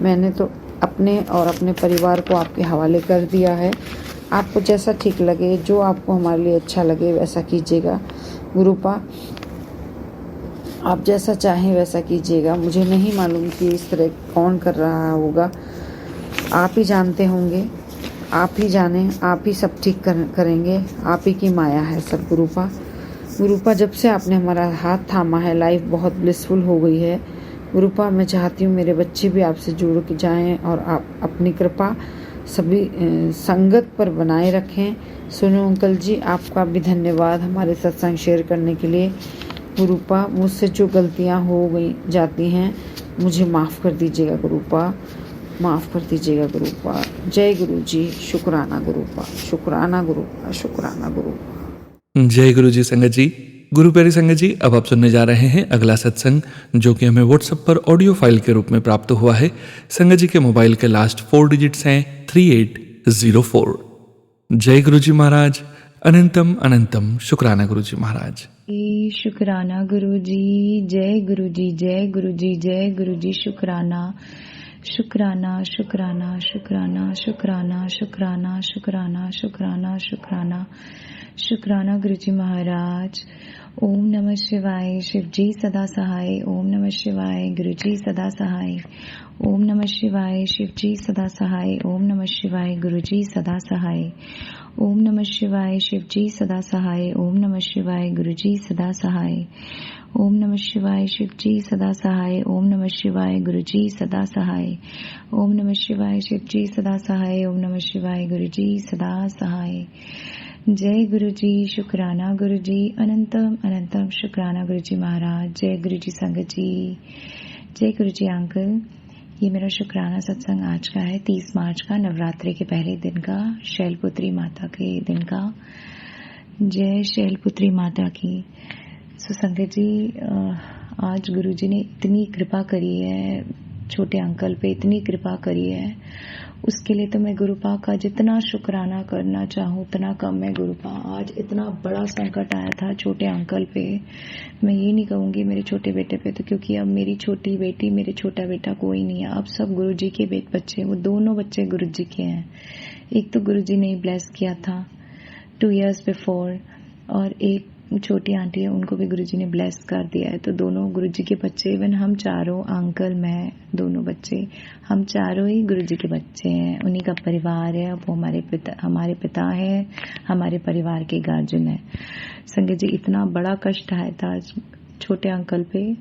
मैंने तो अपने और अपने परिवार को आपके हवाले कर दिया है। आपको जैसा ठीक लगे, जो आपको हमारे लिए अच्छा लगे वैसा कीजिएगा गुरुपा। आप जैसा चाहें वैसा कीजिएगा। मुझे नहीं मालूम कि इस तरह कौन कर रहा होगा, आप ही जानते होंगे, आप ही जाने, आप ही सब ठीक करेंगे। आप ही की माया है सब गुरुपा। जब से आपने हमारा हाथ थामा है, लाइफ बहुत ब्लिसफुल हो गई है गुरुपा। मैं चाहती हूँ मेरे बच्चे भी आपसे जुड़ के जाएं, और आप अपनी कृपा सभी संगत पर बनाए रखें। सोनू अंकल जी, आपका भी धन्यवाद हमारे सत्संग शेयर करने के लिए गुरुपा। मुझसे जो गलतियाँ हो गई जाती हैं मुझे माफ़ कर दीजिएगा गुरुपा, माफ़ कर दीजिएगा गुरुपा। जय गुरु जी, शुक्राना गुरुपा, शुक्राना गुरुपा, शुक्राना गुरुपा। जय गुरु जी संगत जी। गुरु प्यारी संगत जी, अब आप सुनने जा रहे हैं अगला सत्संग, जो कि हमें व्हाट्सएप पर ऑडियो फाइल के रूप में प्राप्त हुआ है। संगत जी के मोबाइल के लास्ट 4 डिजिट्स हैं 3804। जय गुरु जी महाराज। अनंतम अनंतम शुक्राना गुरुजी महाराज। शुक्राना गुरु जी, जय गुरु जी, जय गुरु जी, जय गुरु जी। शुक्राना शुक्राना शुक्राना शुक्राना शुक्राना शुक्राना शुक्राना शुक्राना शुक्राना शुक्राना गुरु जी महाराज। ओम नमः शिवाय। शिव जी सदा सहाय। ओम नमः शिवाय। गुरु जी सदा सहाय। ओम नमः शिवाय। शिव जी सदा सहाय। ओम नमः शिवाय। गुरु जी सदा सहाय। ओम नमः शिवाय। शिव जी सदा सहाय। ओम नमः शिवाय। गुरु जी सदा सहाय। ओम नमः शिवाय। शिव जी सदा सहाय। ओम नमः शिवाय। गुरु जी सदा सहाय। ओम नमः शिवाय। शिव जी सदा सहाय। ओम नमः शिवाय। गुरु जी सदा सहाय। जय गुरु जी। शुक्राना गुरु जी। अनंतम अनंतम शुक्राना गुरु जी महाराज। जय गुरु जी संगत जी। जय गुरु जी अंकल। ये मेरा शुक्राना सत्संग आज का है, 30 मार्च का, नवरात्रि के पहले दिन का, शैलपुत्री माता के दिन का। जय शैलपुत्री माता की। संगत जी, आज गुरुजी ने इतनी कृपा करी है छोटे अंकल पे, इतनी कृपा करी है, उसके लिए तो मैं गुरुपा का जितना शुक्राना करना चाहूँ उतना कम है। गुरुपा, आज इतना बड़ा संकट आया था छोटे अंकल पे। मैं ये नहीं कहूँगी मेरे छोटे बेटे पे, तो क्योंकि अब मेरी छोटी बेटी, मेरे छोटा बेटा कोई नहीं है, अब सब गुरुजी के बच्चे, वो दोनों बच्चे गुरुजी के हैं। एक तो गुरुजी ने ब्लेस किया था 2 years बिफोर, और एक छोटी आंटी है, उनको भी गुरुजी ने ब्लेस कर दिया है। तो दोनों गुरुजी के बच्चे, इवन हम चारों, अंकल, मैं, दोनों बच्चे, हम चारों ही गुरुजी के बच्चे हैं। उन्हीं का परिवार है। वो हमारे पिता है, हमारे परिवार के गार्जियन है। संगत जी, इतना बड़ा कष्ट आया था छोटे अंकल पे,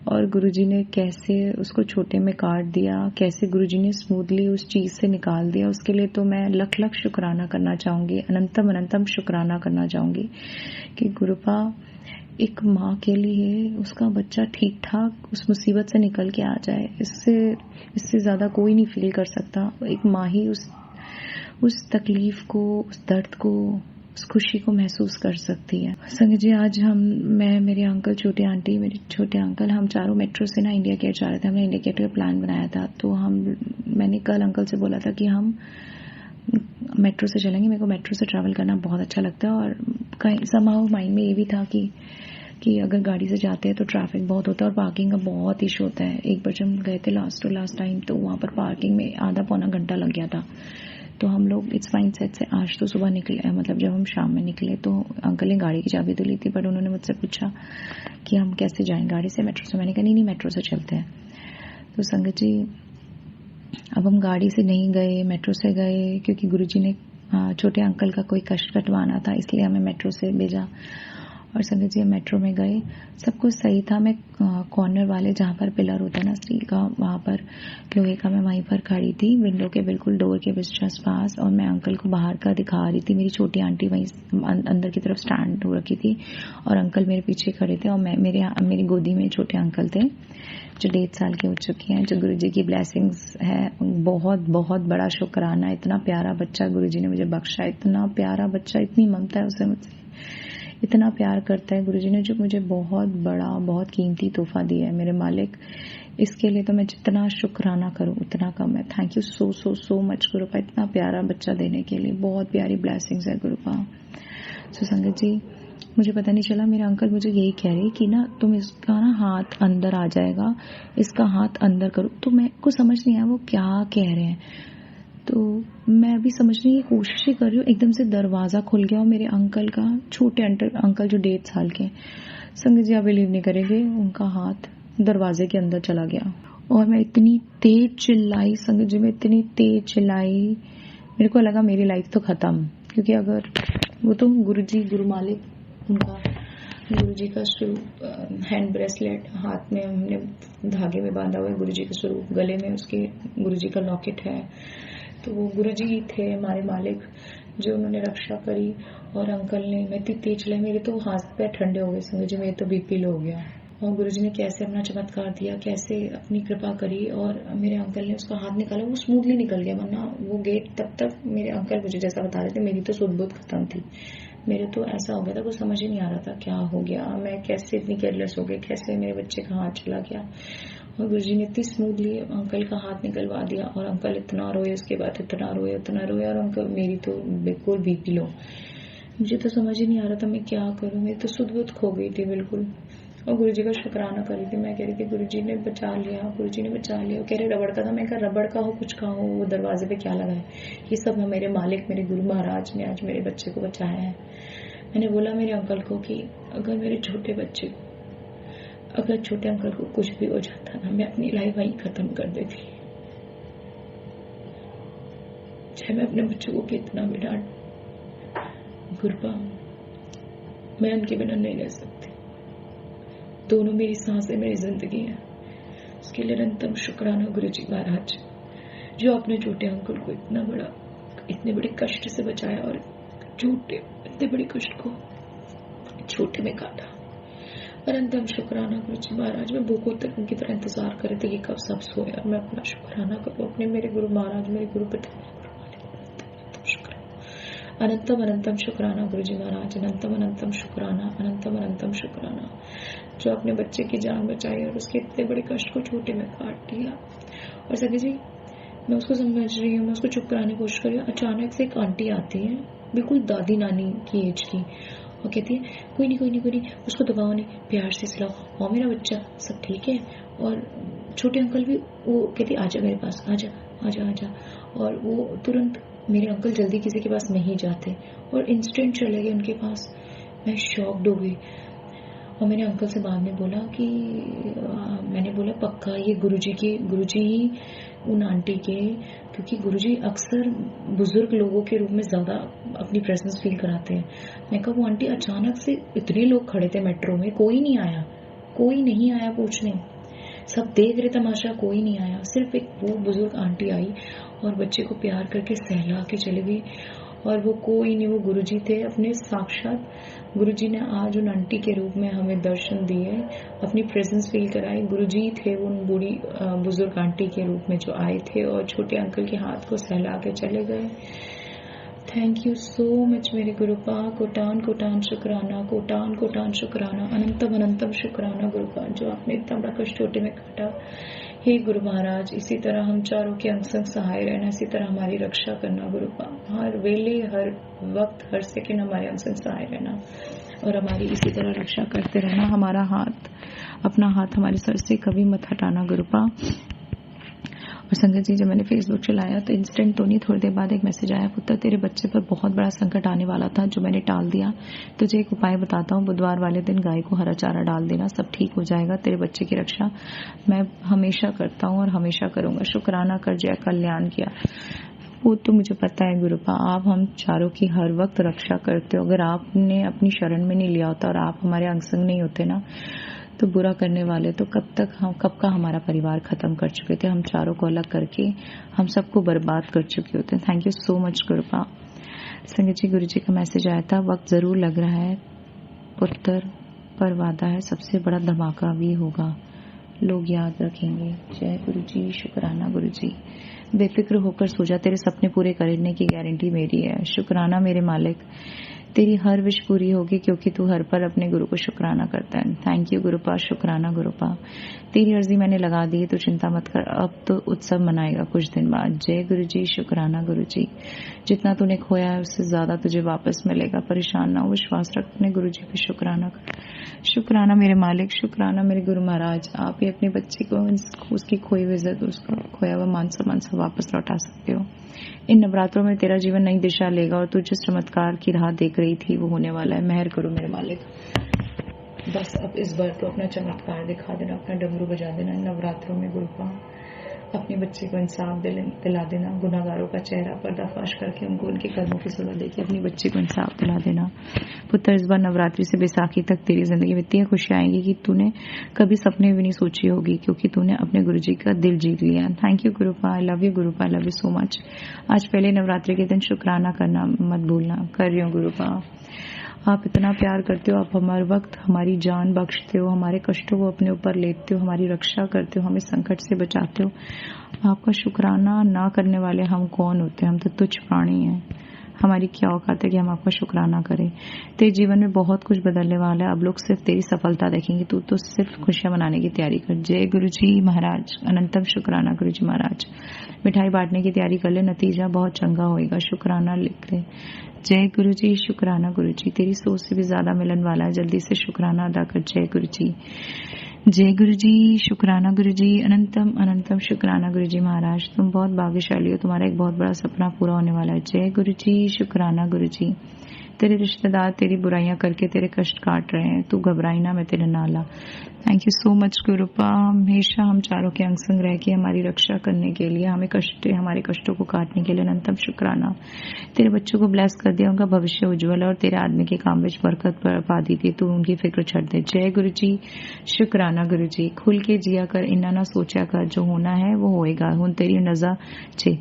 और गुरुजी ने कैसे उसको छोटे में काट दिया, कैसे गुरुजी ने स्मूथली उस चीज से निकाल दिया, उसके लिए तो मैं लख लख शुक्राना करना चाहूंगी, अनंतम अनंतम शुक्राना करना चाहूंगी कि गुरुपा एक माँ के लिए उसका बच्चा ठीक ठाक उस मुसीबत से निकल के आ जाए, इससे ज्यादा कोई नहीं फील कर सकता। एक माँ ही उस तकलीफ को, उस दर्द को, उस खुशी को महसूस कर सकती है। संगत जी, आज मैं, मेरे अंकल, छोटे आंटी, मेरे छोटे अंकल, हम चारों मेट्रो से ना इंडिया गेट जा रहे थे। हमने इंडिया गेट का प्लान बनाया था, तो मैंने कल अंकल से बोला था कि हम मेट्रो से चलेंगे। मेरे को मेट्रो से ट्रैवल करना बहुत अच्छा लगता है, और कहीं समाउ माइंड में ये भी था कि अगर गाड़ी से जाते हैं तो ट्रैफिक बहुत होता है और पार्किंग का बहुत इशू होता है। एक बार जब हम गए थे लास्ट टाइम, तो वहाँ पर पार्किंग में आधा पौना घंटा लग गया था। तो हम लोग इस माइंडसेट से आज तो सुबह निकले, मतलब जब हम शाम में निकले, तो अंकल ने गाड़ी की चाबी तो ली थी, बट उन्होंने मुझसे पूछा कि हम कैसे जाएं, गाड़ी से, मेट्रो से। मैंने कहा नहीं मेट्रो से चलते हैं। तो संगत जी, अब हम गाड़ी से नहीं गए, मेट्रो से गए, क्योंकि गुरुजी ने छोटे अंकल का कोई कष्ट कटवाना था, इसलिए हमें मेट्रो से भेजा। और संगत जी, मेट्रो में गए, सब कुछ सही था। मैं कॉर्नर वाले जहाँ पर पिलर होता है ना स्टील का, वहाँ पर लोहे का, मैं वहीं पर खड़ी थी, विंडो के बिल्कुल डोर के जस्ट पास, और मैं अंकल को बाहर का दिखा रही थी। मेरी छोटी आंटी वहीं अंदर की तरफ स्टैंड हो रखी थी, और अंकल मेरे पीछे खड़े थे, और मेरी गोदी में छोटे अंकल थे जो 1.5 साल के हो चुके हैं, जो गुरुजी की ब्लेसिंग्स है। बहुत बहुत बड़ा शुक्राना, इतना प्यारा बच्चा गुरुजी ने मुझे बख्शा, इतना प्यारा बच्चा, इतनी ममता है उसे मुझसे, इतना प्यार करता है गुरुजी ने, जो मुझे बहुत बड़ा, बहुत कीमती तोहफा दिया है मेरे मालिक। इसके लिए तो मैं जितना शुक्राना करूं उतना कम है। थैंक यू सो मच गुरुपा, इतना प्यारा बच्चा देने के लिए। बहुत प्यारी ब्लेसिंग्स है गुरुपा। संगत जी, मुझे पता नहीं चला, मेरे अंकल मुझे यही कह रहे कि ना तुम इसका ना हाथ अंदर आ जाएगा, इसका हाथ अंदर करो। तो मैं को समझ नहीं आया वो क्या कह रहे हैं, तो मैं अभी समझने की कोशिश ही कर रही हूँ। एकदम से दरवाजा खुल गया और मेरे अंकल का, छोटे अंकल जो 1.5 साल के, संगत जी आप बिलीव नहीं करेंगे, उनका हाथ दरवाजे के अंदर चला गया। और मैं इतनी तेज चिल्लाई, संगत जी मैं इतनी तेज चिल्लाई, मेरे को लगा मेरी लाइफ तो खत्म। क्योंकि अगर वो तो गुरु मालिक, उनका गुरुजी का स्वरूप, हैंड ब्रेसलेट हाथ में हमने धागे में बांधा हुआ है, गुरुजी का स्वरूप, गले में उसके गुरुजी का लॉकेट है। तो वो गुरुजी ही थे हमारे मालिक, जो उन्होंने रक्षा करी। और अंकल ने, मैं इतनी तेज चलाई, मेरे तो हाथ पैर ठंडे हो गए संगत जी, मेरे तो बीपी लो हो गया। और गुरुजी ने कैसे अपना चमत्कार दिया, कैसे अपनी कृपा करी, और मेरे अंकल ने उसका हाथ निकाला, वो स्मूथली निकल गया। वरना वो गेट, तब तक मेरे अंकल मुझे जैसा बता रहे थे, मेरी तो सुध-बुध खत्म थी। मेरे तो ऐसा हो गया था, कुछ समझ ही नहीं आ रहा था क्या हो गया, मैं कैसे इतनी केयरलेस हो गई, कैसे मेरे बच्चे का हाथ चला गया। और गुरुजी ने इतनी स्मूथली अंकल का हाथ निकलवा दिया, और अंकल इतना रोए, उसके बाद इतना रोए, और अंकल, मेरी तो बिल्कुल बीपी लो। मुझे तो समझ ही नहीं आ रहा था मैं क्या करूँ। मैं तो सुध बुध खो गई थी बिल्कुल, और गुरुजी का शुक्राना कर रही थी। मैं कह रही थी गुरुजी ने बचा लिया, गुरुजी ने बचा लिया। वो कह रहे रबड़ का था। मैं कहा रबड़ का हो कुछ का हो, वो दरवाजे पे क्या लगा है, ये सब मेरे मालिक मेरे गुरु महाराज ने आज मेरे बच्चे को बचाया है। मैंने बोला मेरे अंकल को कि अगर मेरे छोटे बच्चे, अगर छोटे अंकल को कुछ भी हो जाता ना, मैं अपनी लाइफ वहीं खत्म कर देती। चाहे मैं अपने बच्चों को कितना भी डांट, गुरुपा मैं उनके बिना नहीं रह सकती। दोनों मेरी सांसें मेरी जिंदगी है। उसके लिए निरंतर शुक्राना गुरुजी महाराज, जो अपने छोटे अंकल को इतने बड़े कष्ट से बचाया और इतने बड़े कष्ट को छोटे में काटा। अनंतम शुक्राना गुरुजी महाराज। मैं भूखों तक उनकी तरह इंतजार कर रही थी कि कब सब सोए और मैं अपना शुक्राना करूँ अपने मेरे गुरु महाराज, मेरे गुरु पिता, अनंतम अनंतम शुक्राना गुरुजी महाराज। अनंतम अनंतम शुक्राना, अनंतम अनंतम शुक्राना, जो अपने बच्चे की जान बचाई और उसके इतने बड़े कष्ट को छोटे में काट दिया। और सभी जी, मैं उसको समझ रही हूँ, मैं उसको चुप कराने की कोशिश कर रही हूँ। अचानक से एक आंटी आती है, बिल्कुल दादी नानी की एज की, और कहती है कोई नहीं, उसको दबाओ नहीं, प्यार से सिलाओ, और मेरा बच्चा सब ठीक है। और छोटे अंकल भी, वो कहती आजा मेरे पास, आजा आजा आजा। और वो तुरंत, मेरे अंकल जल्दी किसी के पास नहीं जाते और इंस्टेंट चले गए उनके पास। मैं शॉक्ड हो गई और मैंने अंकल से बाद में बोला कि मैंने बोला पक्का ये गुरुजी ही उन आंटी के, क्योंकि गुरुजी अक्सर बुजुर्ग लोगों के रूप में ज्यादा अपनी प्रेजेंस फील कराते हैं। मैं कहा वो आंटी अचानक से, इतने लोग खड़े थे मेट्रो में, कोई नहीं आया पूछने, सब देख रहे तमाशा, कोई नहीं आया। सिर्फ एक वो बुजुर्ग आंटी आई और बच्चे को प्यार करके सहला के चली गई। और वो कोई नहीं, वो गुरुजी थे, अपने साक्षात गुरुजी ने आज उन आंटी के रूप में हमें दर्शन दिए, अपनी प्रेजेंस फील कराई। गुरुजी थे उन बूढ़ी बुजुर्ग आंटी के रूप में जो आए थे और छोटे अंकल के हाथ को सहला के चले गए। थैंक यू सो मच मेरे गुरुपा। कोटान शुक्राना, अनंतम अनंतम शुक्राना गुरुपा, जो आपने इतना बड़ा कष्ट छोटे में काटा। हे गुरु महाराज, इसी तरह हम चारों के अंग संग सहाय रहना, इसी तरह हमारी रक्षा करना गुरुपा। हर वेले, हर वक्त, हर सेकंड हमारे अंग संग सहाय रहना और हमारी इसी तरह रक्षा करते रहना। हमारा हाथ, अपना हाथ हमारे सर से कभी मत हटाना गुरुपा। और संगत जी, जब मैंने फेसबुक चलाया तो इंस्टेंट तो नहीं, थोड़ी देर बाद एक मैसेज आया, पुत्र तेरे बच्चे पर बहुत बड़ा संकट आने वाला था जो मैंने टाल दिया। तुझे एक उपाय बताता हूँ, बुधवार वाले दिन गाय को हरा चारा डाल देना, सब ठीक हो जाएगा। तेरे बच्चे की रक्षा मैं हमेशा करता हूँ और हमेशा करूंगा। शुक्राना कर जय कल्याण किया। वो तो मुझे पता है गुरुपा, आप हम चारों की हर वक्त रक्षा करते हो। अगर आपने अपनी शरण में नहीं लिया होता और आप हमारे अंग संग नहीं होते ना, तो बुरा करने वाले तो कब का हमारा परिवार खत्म कर चुके थे। हम चारों को अलग करके हम सबको बर्बाद कर चुके होते हैं। Thank you so much गुरुपा। संगत जी, गुरुजी का मैसेज आया था, वक्त जरूर लग रहा है पुत्र, पर वादा है सबसे बड़ा धमाका भी होगा, लोग याद रखेंगे। जय गुरुजी। शुक्राना गुरुजी। बेफिक्र होकर सो जा, तेरे सपने पूरे करने की गारंटी मेरी है। शुक्राना मेरे मालिक, तेरी हर विश पूरी होगी क्योंकि तू हर पर अपने गुरु को शुक्राना करता है। Thank you गुरुपा। शुक्राना गुरुपा। तेरी अर्जी मैंने लगा दी है, तो चिंता मत कर, अब तो उत्सव मनाएगा कुछ दिन बाद। जय गुरुजी। शुक्राना गुरुजी। जितना तूने खोया है उससे ज्यादा तुझे वापस मिलेगा, परेशान ना हो, विश्वास रख, अपने गुरुजी पे शुक्राना कर। शुक्राना मेरे मालिक, शुक्राना मेरे गुरु महाराज, आप ही अपने बच्चे को उसकी खोई हुई इज्जत, उसका खोया हुआ मान सम्मान सब वापस लौटा सकते हो। इन नवरात्रों में तेरा जीवन नई दिशा लेगा और तू जिस चमत्कार की राह देख रही थी वो होने वाला है। मेहर करो मेरे मालिक, बस अब इस बार तो अपना चमत्कार दिखा देना, अपना डमरू बजा देना नवरात्रों में गुरुपा। अपने बच्चे को इंसाफ दिला देना, गुनाहगारों का चेहरा पर्दाफाश करके उनको उनके कर्मों की सजा देके अपनी बच्ची को इंसाफ दिला देना। पुत्र, इस बार नवरात्रि से बैसाखी तक तेरी जिंदगी में इतनी खुशियां आएंगी कि तूने कभी सपने भी नहीं सोची होगी, क्योंकि तूने अपने गुरुजी का दिल जीत लिया। Thank you गुरुपा। I love you गुरुपा, I love you so much. आज पहले नवरात्रि के दिन शुक्राना करना मत भूलना। कर रही हूँ गुरुपा। आप इतना प्यार करते हो, आप हमारे वक्त हमारी जान बख्शते हो, हमारे कष्टों को अपने ऊपर लेते हो, हमारी रक्षा करते हो, हमें संकट से बचाते हो। आपका शुक्राना ना करने वाले हम कौन होते हैं? हम तो तुच्छ प्राणी हैं। हमारी क्या औकात है कि हम आपका शुक्राना करें। तेरे जीवन में बहुत कुछ बदलने वाला है, अब लोग सिर्फ तेरी सफलता देखेंगे, तू तो सिर्फ खुशियां मनाने की तैयारी कर। जय गुरु जी महाराज, अनंतम शुक्राना गुरु जी महाराज। मिठाई बांटने की तैयारी कर ले, नतीजा बहुत चंगा होएगा, शुक्राना लिख ले। जय गुरु जी, शुक्राना गुरु जी, तेरी सोच से भी ज्यादा मिलन वाला है, जल्दी से शुक्राना अदा कर। जय गुरु जी, जय गुरु जी, शुक्राना गुरु जी, अनंतम अनंतम शुक्राना गुरु जी महाराज। तुम बहुत भाग्यशाली हो, तुम्हारा एक बहुत बड़ा सपना पूरा होने वाला है। जय गुरु जी, शुक्राना गुरु जी। तेरे रिश्तेदार तेरी बुराइयां करके तेरे कष्ट काट रहे हैं, तू घबराई ना, मैं तेरे नाला। थैंक यू सो मच गुरुपा, हमेशा हम चारों के अंग संग रह के हमारी रक्षा करने के लिए, हमारे कष्टों को काटने के लिए अनंतम शुक्राना। तेरे बच्चों को ब्लेस कर दिया, उनका भविष्य उज्जवल है और तेरे आदमी के काम में बरकत पा दी थी, तू उनकी फिक्र छੱਡ दे। जय गुरु जी, शुक्राना गुरु जी। खुल के जिया कर, इन्ना ना सोचा कर, जो होना है वो होएगा, हुण तेरी नज़र च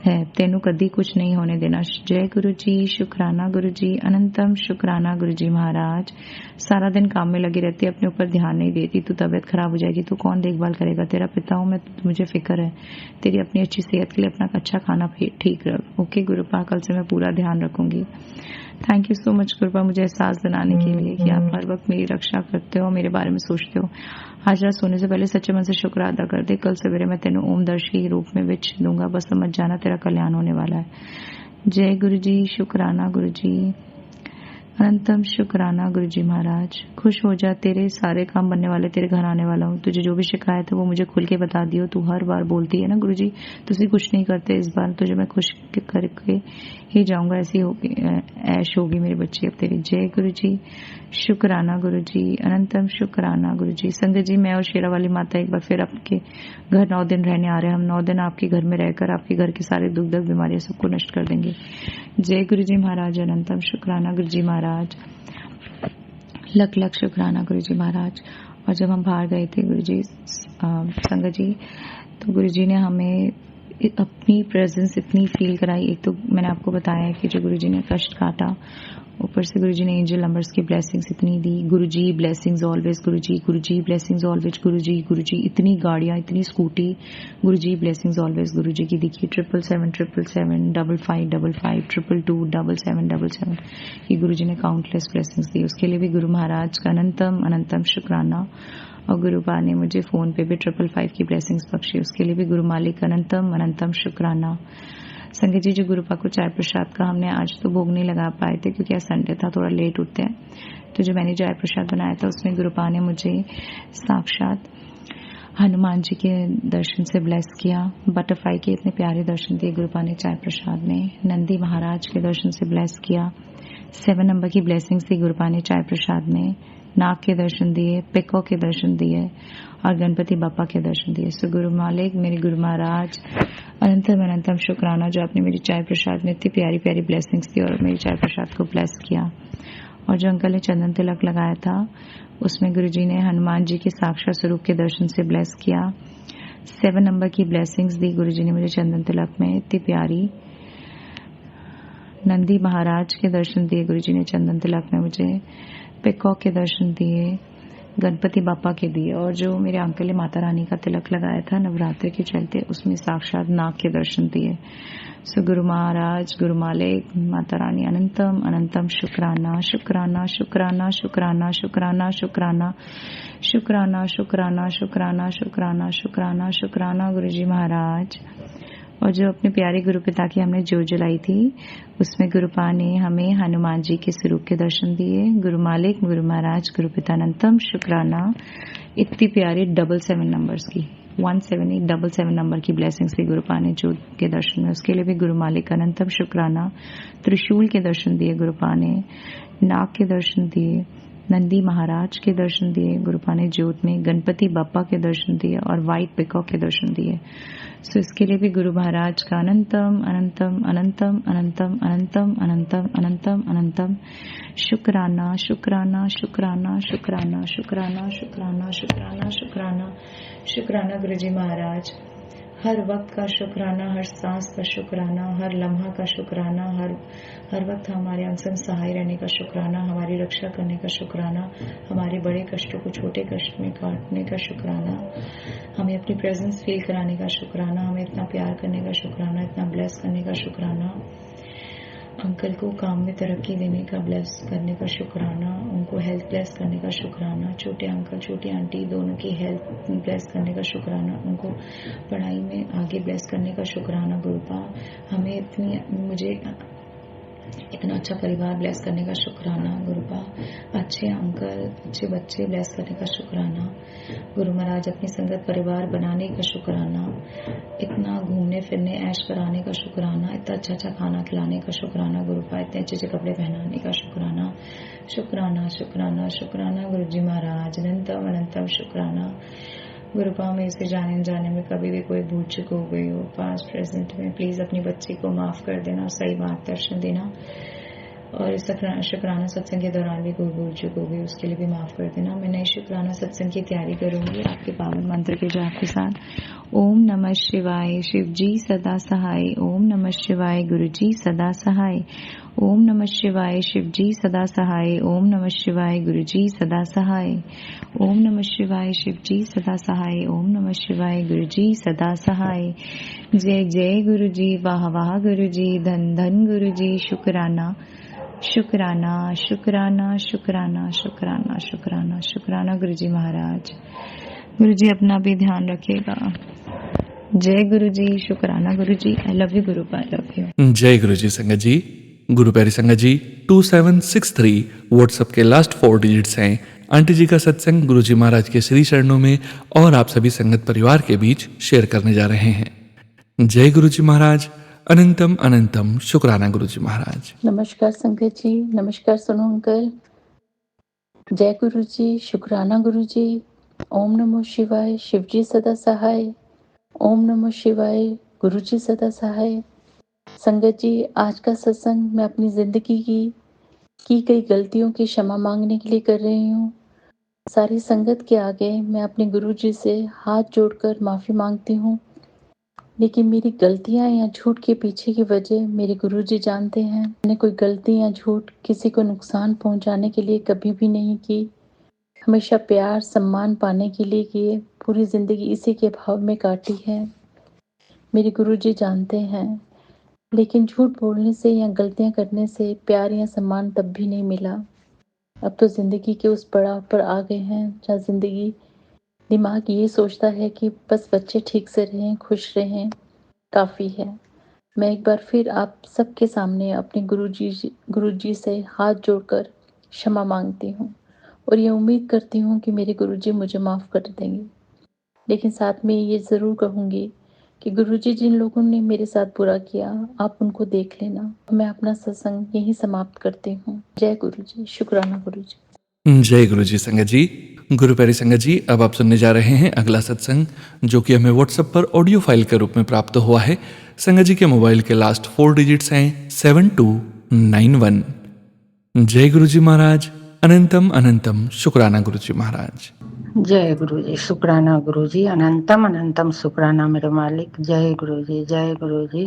है, तेनू कदी कुछ नहीं होने देना। जय गुरु जी, शुक्राना गुरु जी, अनंतम शुक्राना गुरु जी महाराज। सारा दिन काम में लगी रहती है, अपने ऊपर ध्यान नहीं देती, तू तबीयत खराब हो जाएगी, तू कौन देखभाल करेगा। तेरा पिता हूँ मैं, मुझे फिक्र है, तेरी अपनी अच्छी सेहत के लिए अपना अच्छा खाना ठीक रख। ओके गुरुपा, कल से मैं पूरा ध्यान रखूंगी। थैंक यू सो मच गुरुपा, मुझे एहसास दिलाने के लिए कि आप हर वक्त मेरी रक्षा करते हो, मेरे बारे में सोचते हो। आज रात सोने से पहले सच्चे मन से शुक्र अदा कर दे, कल सवेरे मैं तेनू ओम दर्शी के रूप में विच दूंगा, बस समझ जाना तेरा कल्याण होने वाला है। जय गुरु जी, शुक्राना गुरु जी, अनंतम शुक्राना गुरु जी महाराज। खुश हो जा, तेरे सारे काम बनने वाले, तेरे घर आने वाला हूँ। तुझे जो भी शिकायत है वो मुझे खुल के बता दियो, तू हर बार बोलती है ना गुरु जी तुझे कुछ नहीं करते, इस बार तुझे मैं खुश करके ही जाऊंगा, ऐसी होगी ऐश होगी मेरे बच्चे अब तेरी। जय गुरु जी, शुक्राना गुरु जी, अनंतम शुक्राना गुरु जी। संगत जी, मैं और शेरा वाली माता एक बार फिर आपके घर 9 दिन रहने आ रहे हैं। हम 9 दिन आपके घर में रहकर आपके घर के सारे दुख दर्द बीमारियां सबको नष्ट कर देंगे। जय गुरु जी महाराज, अनंतम शुक्राना गुरु जी महाराज, लख लख शुक्राना गुरु जी महाराज। और जब हम बाहर गए थे गुरु जी संगत जी, तो गुरु जी ने हमें अपनी प्रेजेंस इतनी फील कराई। एक तो मैंने आपको बताया कि जो गुरु जी ने कष्ट काटा, ऊपर से गुरु जी ने एंजल नंबर्स की ब्लेसिंग्स इतनी दी। गुरु जी ब्लेसिंग्स ऑलवेज, गुरु जी ब्लेसिंग्स ऑलवेज, गुरु जी इतनी गाड़ियां, इतनी स्कूटी, गुरु जी ब्लेसिंग्स ऑलवेज गुरु जी की दिखी। 777, 5555, 222, 7777 ये गुरु जी ने काउंटलेस ब्लेसिंग्स दी, उसके लिए भी गुरु महाराज का अनंतम अनंतम शुक्राना। और गुरुपा ने मुझे फोन पे भी 555 की ब्लेसिंग्स बख्शी, उसके लिए भी गुरु मालिक अनंतम अनंतम शुक्राना। संगत जी, जो गुरुपा को चाय प्रसाद का हमने आज तो भोग नहीं लगा पाए थे क्योंकि आज संडे था, थोड़ा लेट उठते हैं, तो जो मैंने चाय प्रसाद बनाया था उसमें गुरुपा ने मुझे साक्षात हनुमान जी के दर्शन से ब्लेस किया। बटरफ्लाई के इतने प्यारे दर्शन दिए गुरुपा ने चाय प्रसाद में। नंदी महाराज के दर्शन से ब्लेस किया। 7 नंबर की ब्लेसिंग्स दी गुरुपा ने चाय प्रसाद में। नाग के दर्शन दिए, पिको के दर्शन दिए और गणपति बापा के दर्शन दिए। सो गुरु मालिक, मेरे गुरु महाराज, अनंतम अनंतम शुक्राना जो आपने मेरी चाय प्रसाद में इतनी प्यारी प्यारी ब्लेसिंग्स दी और मेरी चाय प्रसाद को ब्लेस किया। और जो अंकल ने चंदन तिलक लगाया था उसमें गुरुजी ने हनुमान जी के साक्षात स्वरूप के दर्शन से ब्लेस किया। 7 नंबर की ब्लेसिंग्स दी गुरुजी ने मुझे चंदन तिलक में इतनी प्यारी। नंदी महाराज के दर्शन दिए गुरुजी ने चंदन तिलक में मुझे। पिकॉक के दर्शन दिए, गणपति बापा के दिए। और जो मेरे अंकल ने माता रानी का तिलक लगाया था नवरात्रि के चलते, उसमें साक्षात नाग के दर्शन दिए। सो गुरु महाराज, गुरु मालिक, माता रानी अनंतम अनंतम शुक्राना शुक्राना शुक्राना शुक्राना शुक्राना शुक्राना शुक्राना शुक्राना शुक्राना शुक्राना शुक्राना शुक्राना गुरुजी महाराज। और जो अपने प्यारे गुरु पिता की हमने जोत जलाई थी उसमें गुरुपा ने हमें हनुमान जी के स्वरूप के दर्शन दिए। गुरु मालिक, गुरु महाराज, गुरु पिता अनंतम शुक्राना। इतनी प्यारी 777 नंबर्स की 17877 नंबर की ब्लेसिंग्स दी गुरुपा ने जोत के दर्शन में, उसके लिए भी गुरु मालिक अनंतम शुक्राना। त्रिशूल के दर्शन दिए गुरुपा ने, नाग के दर्शन दिए, नंदी महाराज के दर्शन दिए गुरुपा ने जोत में, गणपति बापा के दर्शन दिए और व्हाइट पिकॉक के दर्शन दिए। सो इसके लिए भी गुरु महाराज का अनंतम अनंतम अनंतम अनंतम अनंतम अनंतम अनंतम अनंतम शुक्राना शुक्राना शुक्राना शुक्राना शुक्राना शुक्राना शुक्राना शुक्राना शुक्राना गुरुजी महाराज। हर वक्त का शुक्राना, हर सांस का शुक्राना, हर लम्हा का शुक्राना, हर वक्त हमारे अंग संग सहाय रहने का शुक्राना, हमारी रक्षा करने का शुक्राना, हमारे बड़े कष्टों को छोटे कष्ट में काटने का शुक्राना, हमें अपनी प्रेजेंस फील कराने का शुक्राना, हमें इतना प्यार करने का शुक्राना, इतना ब्लेस करने का शुक्राना। अंकल को काम में तरक्की देने का ब्लेस करने का शुक्राना, उनको हेल्थ ब्लेस करने का शुक्राना, छोटे अंकल छोटी आंटी दोनों की हेल्थ ब्लेस करने का शुक्राना, उनको पढ़ाई में आगे ब्लेस करने का शुक्राना गुरुपा, हमें मुझे इतना अच्छा परिवार ब्लेस करने का शुक्राना गुरुपा, अच्छे अंकल अच्छे बच्चे ब्लेस करने का शुक्राना गुरु महाराज, अपनी संगत परिवार बनाने का शुक्राना, इतना घूमने फिरने ऐश कराने का शुक्राना, इतना अच्छा खाना खिलाने का शुक्राना गुरुपा, इतने अच्छे कपड़े पहनाने का शुक्राना शुक्राना शुक्राना शुक्राना गुरु जी महाराज, अनंतम अनंतम शुक्राना गुरुपा। में इसे जाने में कभी भी कोई भूल चूक हो गई हो पास्ट प्रेजेंट में, प्लीज अपनी बच्ची को माफ कर देना, सही मार्गदर्शन देना, और इस शुक्राना सत्संग के दौरान भी कोई भूल चूक हो गई उसके लिए भी माफ कर देना। मैं नई शुक्राना सत्संग की तैयारी करूंगी आपके पावन मंत्र के जाप के साथ। ओम नमः शिवाय, शिव जी सदा सहाय। ओम नमः शिवाय, गुरु जी सदा सहाय। ओम नमः शिवाय, शिव जी सदा सहाय। ओम नमः शिवाय, गुरु जी सदा सहाय। ओम नमः शिवाय, शिव जी सदा सहाय। ओम नमः शिवाय, गुरु जी सदा सहाय। जय जय गुरु जी, वाह वाह गुरु जी, धन धन गुरु जी, शुक्राना शुक्राना शुक्राना शुक्राना शुक्राना शुक्राना शुक्राना गुरु जी महाराज। गुरु जी अपना भी ध्यान रखिएगा। जय गुरु जी, शुक्राना गुरु जी, I love you Guru, I love you. जय गुरु जी संगत जी। गुरु प्यारी संगत जी, 2763 व्हाट्सएप के लास्ट 4 डिजिट्स हैं। आंटी जी का सत्संग गुरु जी महाराज के श्री चरणों में और आप सभी संगत परिवार के बीच शेयर करने जा रहे हैं। जय गुरु जी महाराज, अनंतम अनंतम शुक्राना गुरु जी महाराज। नमस्कार संगत जी, नमस्कार सोनू अंकल। जय गुरु जी, शुक्राना गुरु जी। ओम नमो शिवाय, शिव जी सदा सहाय। ओम नमो शिवाय, गुरु जी सदा सहाय। संगत जी, आज का सत्संग मैं अपनी जिंदगी की गई गलतियों की क्षमा मांगने के लिए कर रही हूँ। सारी संगत के आगे मैं अपने गुरु जी से हाथ जोड़कर माफी मांगती हूँ, लेकिन मेरी गलतियां या झूठ के पीछे की वजह मेरे गुरुजी जानते हैं। मैंने कोई गलती या झूठ किसी को नुकसान पहुंचाने के लिए कभी भी नहीं की, हमेशा प्यार सम्मान पाने के लिए किए। पूरी जिंदगी इसी के भाव में काटी है, मेरे गुरुजी जानते हैं। लेकिन झूठ बोलने से या गलतियां करने से प्यार या सम्मान तब भी नहीं मिला। अब तो जिंदगी के उस पड़ाव पर आ गए हैं जहाँ जिंदगी दिमाग ये सोचता है कि बस बच्चे ठीक से रहें, खुश रहें, काफ़ी है। मैं एक बार फिर आप सबके सामने अपने गुरुजी से हाथ जोड़कर क्षमा मांगती हूँ और ये उम्मीद करती हूँ कि मेरे गुरुजी मुझे माफ़ कर देंगे। लेकिन साथ में ये ज़रूर कहूँगी कि गुरुजी जिन लोगों ने मेरे साथ बुरा किया, आप उनको देख लेना। मैं अपना सत्संग यहीं समाप्त करती हूँ। जय गुरुजी, शुक्राना गुरुजी। जय गुरु जी संगत जी। गुरु प्यारी संगत जी, अब आप सुनने जा रहे हैं अगला सत्संग, जो कि हमें व्हाट्सएप पर ऑडियो फाइल के रूप में प्राप्त हुआ है। संगत जी के मोबाइल के लास्ट 4 डिजिट्स हैं 7291। जय गुरु जी महाराज, अनंतम अनंतम शुक्राना गुरु जी महाराज। जय गुरु जी, शुक्राना गुरु जी, अनंतम अनंतम शुक्राना मेरे मालिक। जय गुरु जी, जय गुरु जी,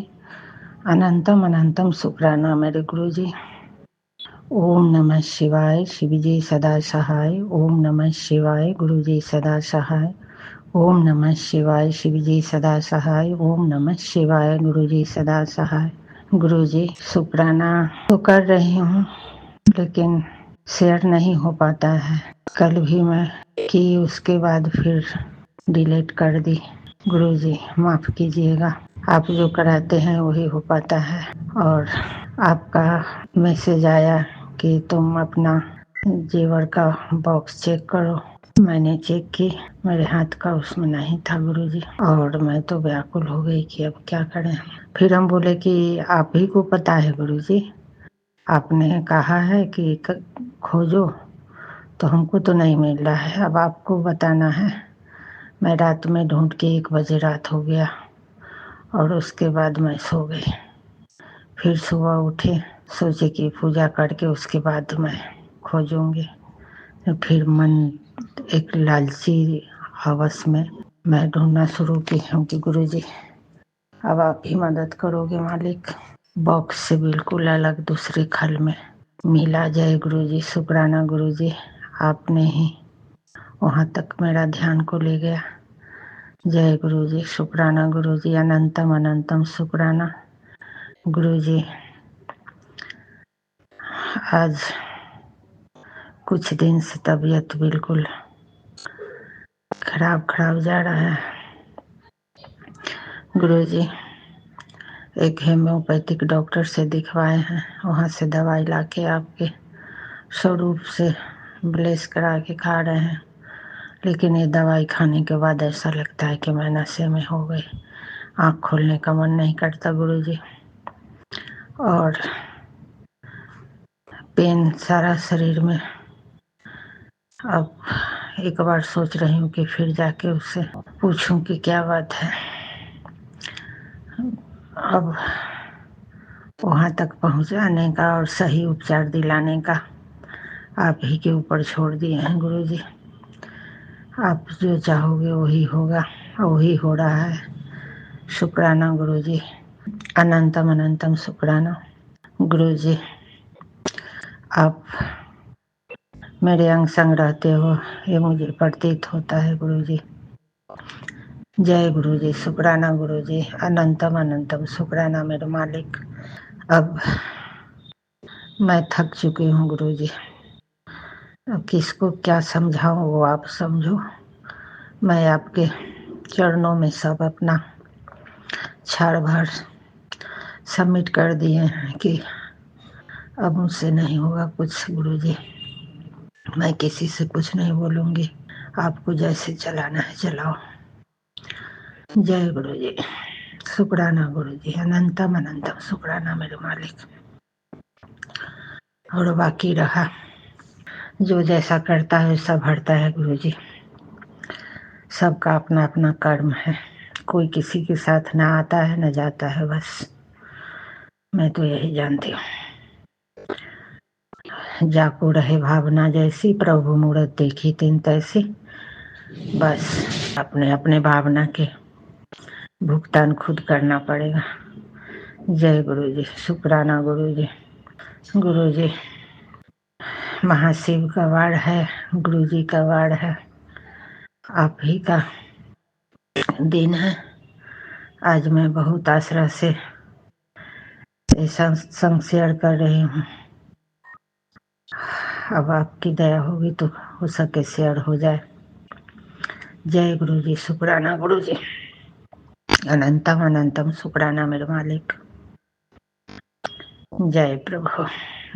अनंतम अनंतम शुक्राना मेरे गुरु जी। ओम नमः शिवाय, शिव जी सदा सहाय। ओम नमः शिवाय, गुरु जी सदा सहाय। ओम नमः शिवाय, शिव जी सदा सहाय। ओम नमः शिवाय, गुरु जी सदा सहाय। गुरु जी, शुक्राना तो कर रही हूँ लेकिन शेयर नहीं हो पाता है। कल भी मैं की, उसके बाद फिर डिलीट कर दी। गुरु जी माफ़ कीजिएगा, आप जो कराते हैं वही हो पाता है। और आपका मैसेज आया कि तुम अपना जेवर का बॉक्स चेक करो। मैंने चेक की, मेरे हाथ का उसमें नहीं था गुरुजी, और मैं तो व्याकुल हो गई कि अब क्या करें। फिर हम बोले कि आप ही को पता है गुरुजी, आपने कहा है कि खोजो, तो हमको तो नहीं मिल रहा है, अब आपको बताना है। मैं रात में ढूंढ के 1 बजे रात हो गया और उसके बाद मैं सो गई। फिर सुबह उठे, सोचे कि पूजा करके उसके बाद मैं खोजूंगी। फिर मन एक लालची हवस में मैं ढूंढना शुरू की हूँ कि गुरुजी अब आप ही मदद करोगे मालिक। बॉक्स से बिल्कुल अलग दूसरे खल में मिला। जय गुरुजी, शुक्राना गुरुजी, आपने ही वहाँ तक मेरा ध्यान को ले गया। जय गुरुजी, शुक्राना गुरुजी, अनंतम अनंतम शुक्राना गुरुजी। आज कुछ दिन से तबीयत बिल्कुल खराब जा रहा है। गुरुजी, एक हेम्योपैथिक डॉक्टर से दिखवाए हैं, वहाँ से दवाई लाके आपके स्वरूप से ब्लेस करा के खा रहे हैं, लेकिन ये दवाई खाने के बाद ऐसा लगता है कि मैं नशे में हो गई। आँख खोलने का मन नहीं करता गुरुजी, और पेन सारा शरीर में। अब एक बार सोच रही हूँ कि फिर जाके उससे पूछूं कि क्या बात है। अब वहाँ तक पहुँचाने का और सही उपचार दिलाने का आप ही के ऊपर छोड़ दिए हैं गुरुजी। आप जो चाहोगे वही होगा, वही हो रहा है। शुक्राना गुरुजी, अनंतम अनंतम शुक्राना गुरुजी। आप मेरे अंग संग रहते हो, ये मुझे प्रतीत होता है गुरुजी। जय गुरुजी, शुक्राना गुरुजी, अनंतम अनंतम शुक्राना मेरे मालिक। अब मैं थक चुकी हूँ गुरुजी, अब किसको क्या समझाऊँ वो आप समझो। मैं आपके चरणों में सब अपना छाड़ भर सबमिट कर दिए हैं कि अब मुझसे नहीं होगा कुछ गुरुजी। मैं किसी से कुछ नहीं बोलूँगी, आपको जैसे चलाना है चलाओ। जय गुरुजी, शुक्राना गुरुजी, अनंतम अनंतम शुक्राना मेरे मालिक। और बाकी रहा जो जैसा करता है सब हरता है गुरुजी। सबका अपना अपना कर्म है, कोई किसी के साथ ना आता है ना जाता है, बस मैं तो यही जानती हूँ। जाको रहे भावना जैसी, प्रभु मूरत देखी तिन तैसी। बस अपने अपने भावना के भुगतान खुद करना पड़ेगा। जय गुरुजी, शुक्राना गुरुजी। गुरुजी, महाशिव का वार है, गुरुजी का वार है, आप ही का दिन है। आज मैं बहुत आसरा से सत्संग शेयर कर रही हूँ। अब आपकी दया होगी तो हो सके शेयर हो जाए। जय गुरुजी, शुक्राना गुरुजी, अनंतम अनंतम शुक्राना मेरे मालिक। जय प्रभु,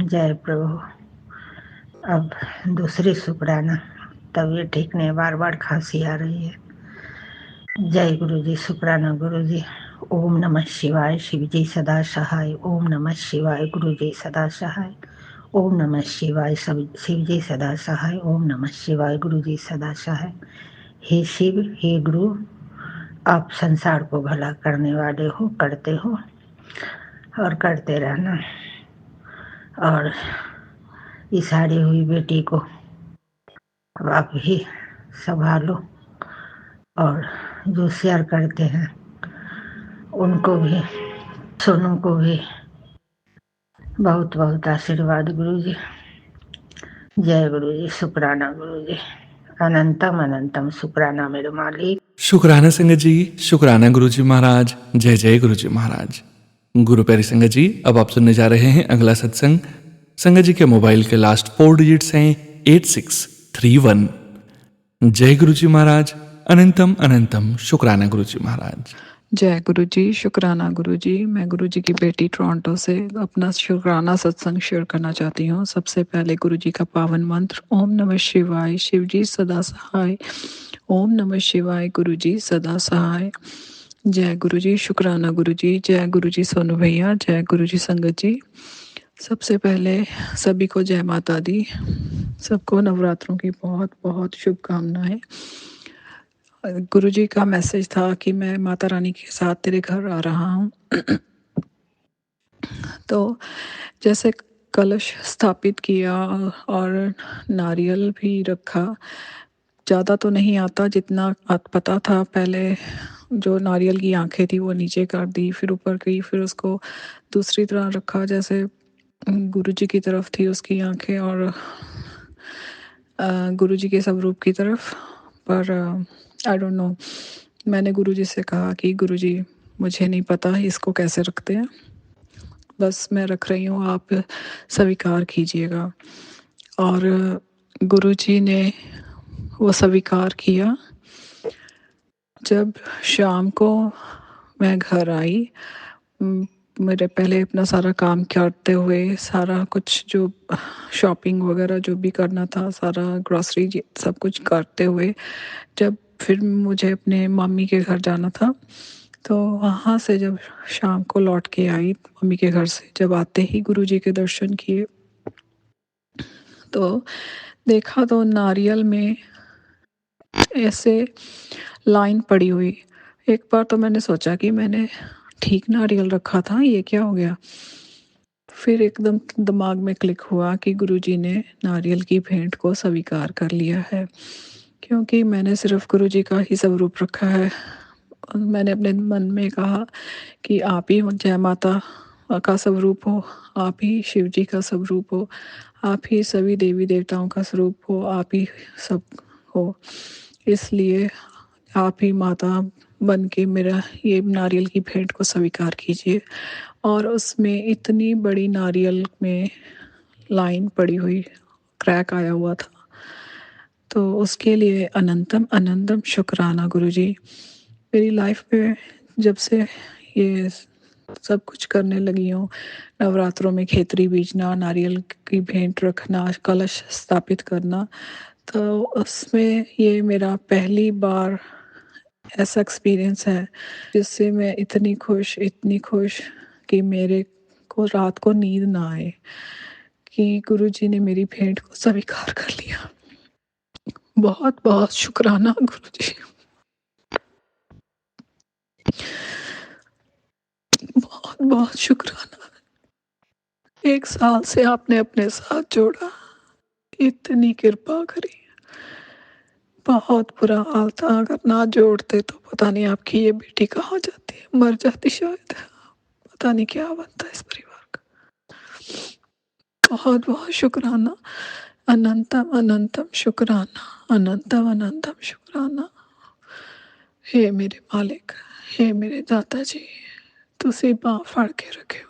जय प्रभु। अब दूसरी शुक्राना, तबीयत ठीक नहीं, बार बार खांसी आ रही है। जय गुरुजी, शुक्राना गुरुजी। ओम नमः शिवाय, शिव जी सदा सहाय। ओम नमः शिवाय, गुरुजी सदा सहाय। ओम नमः शिवाय, शिव जी सदा सहाय। ओम नमः शिवाय, गुरुजी सदा सहाय। हे शिव, हे गुरु, आप संसार को भला करने वाले हो, करते हो और करते रहना। और इस हारी हुई बेटी को अब आप ही संभालो, और जो शेयर करते हैं उनको भी, सोनू को भी बहुत बहुत आशीर्वाद गुरुजी। जय गुरुजी, शुक्राना गुरुजी, अनंतम अनंतम शुक्राना मेरे मालिक। शुक्राना संगत जी, शुक्राना गुरुजी महाराज। जय जय गुरुजी महाराज। गुरु प्यारी संगत जी, अब आप सुनने जा रहे हैं अगला सत्संग। संगत जी के मोबाइल के लास्ट 4 डिजिट्स हैं 8631। जय गुरुजी महाराज, अनंतम अनंतम शुक्राना गुरुजी महाराज। जय गुरु जी, शुक्राना गुरु जी। मैं गुरु जी की बेटी टोरंटो से अपना शुक्राना सत्संग शेयर करना चाहती हूँ। सबसे पहले गुरु जी का पावन मंत्र, ओम नमः शिवाय, शिव जी सदा सहाय। ओम नमः शिवाय, गुरु जी सदा सहाय। जय गुरु जी, शुक्राना गुरु जी। जय गुरु जी सोनू भैया, जय गुरु जी संगत जी। सबसे पहले सभी को जय माता दी, सबको नवरात्रों की बहुत बहुत शुभकामनाएं। गुरुजी का मैसेज था कि मैं माता रानी के साथ तेरे घर आ रहा हूँ। तो जैसे कलश स्थापित किया और नारियल भी रखा। ज़्यादा तो नहीं आता जितना पता था। पहले जो नारियल की आंखें थी वो नीचे कर दी, फिर ऊपर की, फिर उसको दूसरी तरह रखा जैसे गुरुजी की तरफ थी उसकी आंखें और गुरुजी के स्वरूप की तरफ। पर आई डोंट नो, मैंने गुरुजी से कहा कि गुरुजी मुझे नहीं पता इसको कैसे रखते हैं, बस मैं रख रही हूँ, आप स्वीकार कीजिएगा। और गुरुजी ने वो स्वीकार किया। जब शाम को मैं घर आई, मेरे पहले अपना सारा काम करते हुए, सारा कुछ जो शॉपिंग वगैरह जो भी करना था, सारा ग्रॉसरी सब कुछ करते हुए, जब फिर मुझे अपने मम्मी के घर जाना था, तो वहाँ से जब शाम को लौट के आई मम्मी के घर से, जब आते ही गुरुजी के दर्शन किए तो देखा तो नारियल में ऐसे लाइन पड़ी हुई। एक बार तो मैंने सोचा कि मैंने ठीक नारियल रखा था, ये क्या हो गया। फिर एकदम दिमाग में क्लिक हुआ कि गुरुजी ने नारियल की भेंट को स्वीकार कर लिया है, क्योंकि मैंने सिर्फ गुरुजी का ही स्वरूप रखा है। मैंने अपने मन में कहा कि आप ही जय माता का स्वरूप हो, आप ही शिव जी का स्वरूप हो, आप ही सभी देवी देवताओं का स्वरूप हो, आप ही सब हो, इसलिए आप ही माता बन के मेरा ये नारियल की भेंट को स्वीकार कीजिए। और उसमें इतनी बड़ी नारियल में लाइन पड़ी हुई, क्रैक आया हुआ था, तो उसके लिए अनंतम अनंतम शुक्राना गुरुजी। मेरी लाइफ में जब से ये सब कुछ करने लगी हूँ, नवरात्रों में खेतरी बीजना, नारियल की भेंट रखना, कलश स्थापित करना, तो उसमें ये मेरा पहली बार ऐसा एक्सपीरियंस है जिससे मैं इतनी खुश कि मेरे को रात को नींद ना आए, कि गुरुजी ने मेरी भेंट को स्वीकार कर लिया। बहुत बहुत शुक्राना गुरुजी, बहुत बहुत शुक्राना। 1 साल से आपने अपने साथ जोड़ा, इतनी कृपा करी। बहुत बुरा हाल था, अगर ना जोड़ते तो पता नहीं आपकी ये बेटी कहाँ जाती है, मर जाती शायद, पता नहीं क्या बनता इस परिवार का। बहुत बहुत शुक्राना, अनंतम अनंतम शुक्राना, अनंतम अनंतम शुक्राना। हे मेरे मालिक, हे मेरे दाता जी, तुसी बांह फड़ के रखियो,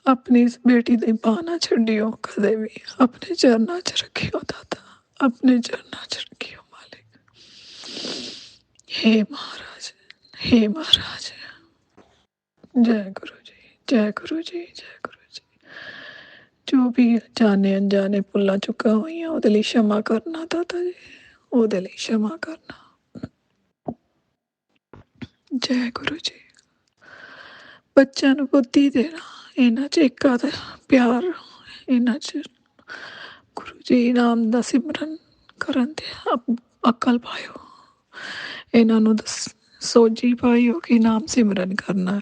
अपनी इस बेटी दी बांह ना छड्डियो कदे भी, अपने चरनां च रखियो दाता, अपने चरनां च रखियो मालिक। हे महाराज, हे महाराज, जय गुरु जी, जय गुरु जी, जय गुरु जी। जो भी जाने अनजाने भुल्लां चुका होईयां ਉਹਦੇ ਲਈ क्षमा करना दाता जी, ਉਹਦੇ ਲਈ क्षमा करना। जय गुरु जी। ਬੱਚਿਆਂ ਨੂੰ ਬੁੱਧੀ ਦੇਣਾ, ਇਹਨਾਂ 'ਚ ਏਕਾ ਦਾ ਪਿਆਰ, ਇਹਨਾਂ 'ਚ ਗੁਰੂ ਜੀ ਨਾਮ ਦਾ ਸਿਮਰਨ ਕਰਨ ਤੇ ਅਕਲ ਪਾਇਓ, ਇਹਨਾਂ ਨੂੰ ਸੋਝੀ ਪਾਇਓ ਕਿ ਨਾਮ ਸਿਮਰਨ ਕਰਨਾ ਹੈ,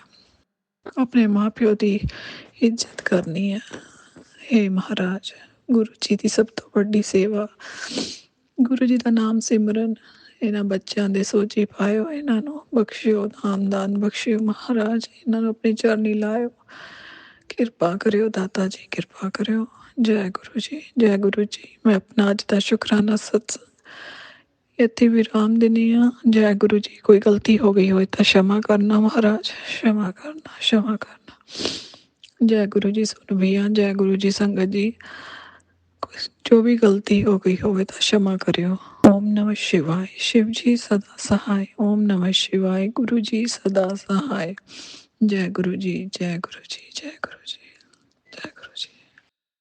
ਆਪਣੇ ਮਾਂ ਪਿਓ ਦੀ ਇੱਜ਼ਤ ਕਰਨੀ ਹੈ। हे ਮਹਾਰਾਜ, ਗੁਰੂ ਜੀ ਦੀ ਸਭ ਤੋਂ ਵੱਡੀ ਸੇਵਾ, ਗੁਰੂ ਜੀ ਦਾ ਨਾਮ ਸਿਮਰਨ, ਇਹਨਾਂ ਬੱਚਿਆਂ ਦੇ ਸੋਝੀ ਪਾਇਓ, ਇਹਨਾਂ ਨੂੰ ਬਖਸ਼ਿਓ, ਨਾਮਦਾਨ ਬਖਸ਼ਿਓ ਮਹਾਰਾਜ, ਇਹਨਾਂ ਨੂੰ ਆਪਣੀ ਚਰਨੀ ਲਾਇਓ, ਕਿਰਪਾ ਕਰਿਓ ਦਾਤਾ ਜੀ, ਕਿਰਪਾ ਕਰਿਓ। ਜੈ ਗੁਰੂ ਜੀ, ਜੈ ਗੁਰੂ ਜੀ। ਮੈਂ ਆਪਣਾ ਅੱਜ ਦਾ ਸ਼ੁਕਰਾਨਾ ਸਤਸੰਗ ਇੱਥੇ ਵਿਰਾਮ ਦਿੰਦੀ ਹਾਂ। ਜੈ ਗੁਰੂ ਜੀ। ਕੋਈ ਗਲਤੀ ਹੋ ਗਈ ਹੋਏ ਤਾਂ क्षमा करना महाराज, क्षमा करना, क्षमा करना। जय गुरु जी सुन भैया, जय गुरु जी संगत जी, जो भी गलती हो गई होवे तो क्षमा करियो। ओम नमः शिवाय। शिव जी सदा सहाय। ओम नमः शिवाय। गुरु जी सदा सहाय। जय गुरु जी, जय गुरु जी, जय गुरु जी, जय गुरु जी।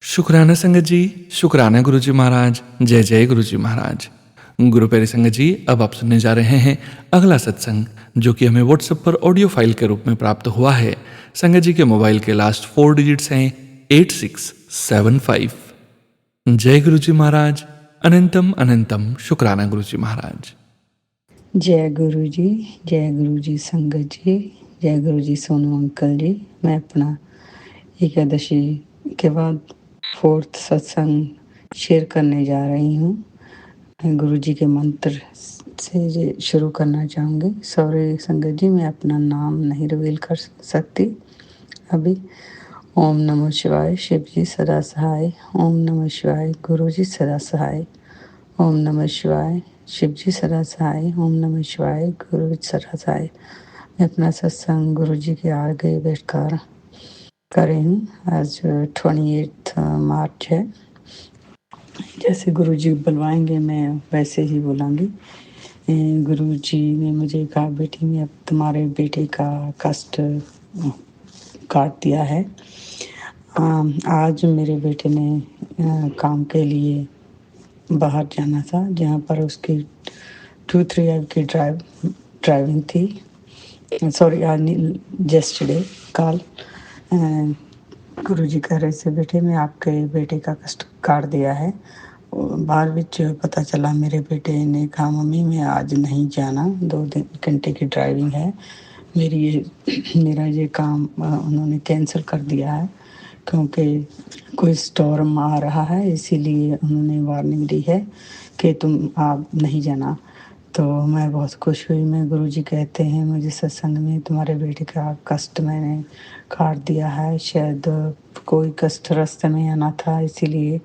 शुक्राना संगत जी, शुक्राना गुरु जी महाराज, जय जय गुरु जी महाराज। गुरु प्यारे संगत जी, अब आप सुनने जा रहे हैं अगला सत्संग, जो कि हमें व्हाट्सएप पर ऑडियो फाइल के रूप में प्राप्त हुआ है। संगत जी के मोबाइल के लास्ट 4 डिजिट्स हैं 8675। जय गुरु जी महाराज। अनंतम अनंतम शुक्राना गुरु जी महाराज। जय गुरु जी संगत जी, जय गुरु जी सोनू अंकल जी। मैं अपना एकादशी के बाद 4th सत्संग शेयर करने जा रही हूँ। गुरु जी के मंत्र से शुरू करना चाहूँगी। सॉरी संगत जी, मैं अपना नाम नहीं रिवील कर सकती अभी। ओम नमः शिवाय। शिव जी सदा सहाय। ओम नमः शिवाय। गुरु जी सदा सहाय। ओम नमः शिवाय। शिव जी सदा सहाय। ओम नमः शिवाय। गुरु जी सदा सहाय। मैं अपना सत्संग गुरु जी के आगे बैठकर करें हैं। आज 28 मार्च है। जैसे गुरुजी बुलवाएंगे मैं वैसे ही बोलांगी। गुरुजी ने मुझे कहा, बेटी ने अब तुम्हारे बेटे का कष्ट काट दिया है। आज मेरे बेटे ने काम के लिए बाहर जाना था, जहाँ पर उसकी 2-3 आवर की ड्राइविंग थी। सॉरी, आज जेस्टरडे कल गुरुजी कह रहे थे, बेटे मैं आपके बेटे का कष्ट काट दिया है। बाद विच पता चला मेरे बेटे ने कहा, मम्मी मैं आज नहीं जाना, 2 घंटे की ड्राइविंग है मेरा ये काम उन्होंने कैंसिल कर दिया है, क्योंकि कोई स्टॉर्म आ रहा है, इसीलिए उन्होंने वार्निंग दी है कि तुम आप नहीं जाना। तो मैं बहुत खुश हुई। मैं गुरुजी कहते हैं मुझे सत्संग में तुम्हारे बेटे का कष्ट मैंने काट दिया है। शायद कोई कष्ट रास्ते में आना था, इसीलिए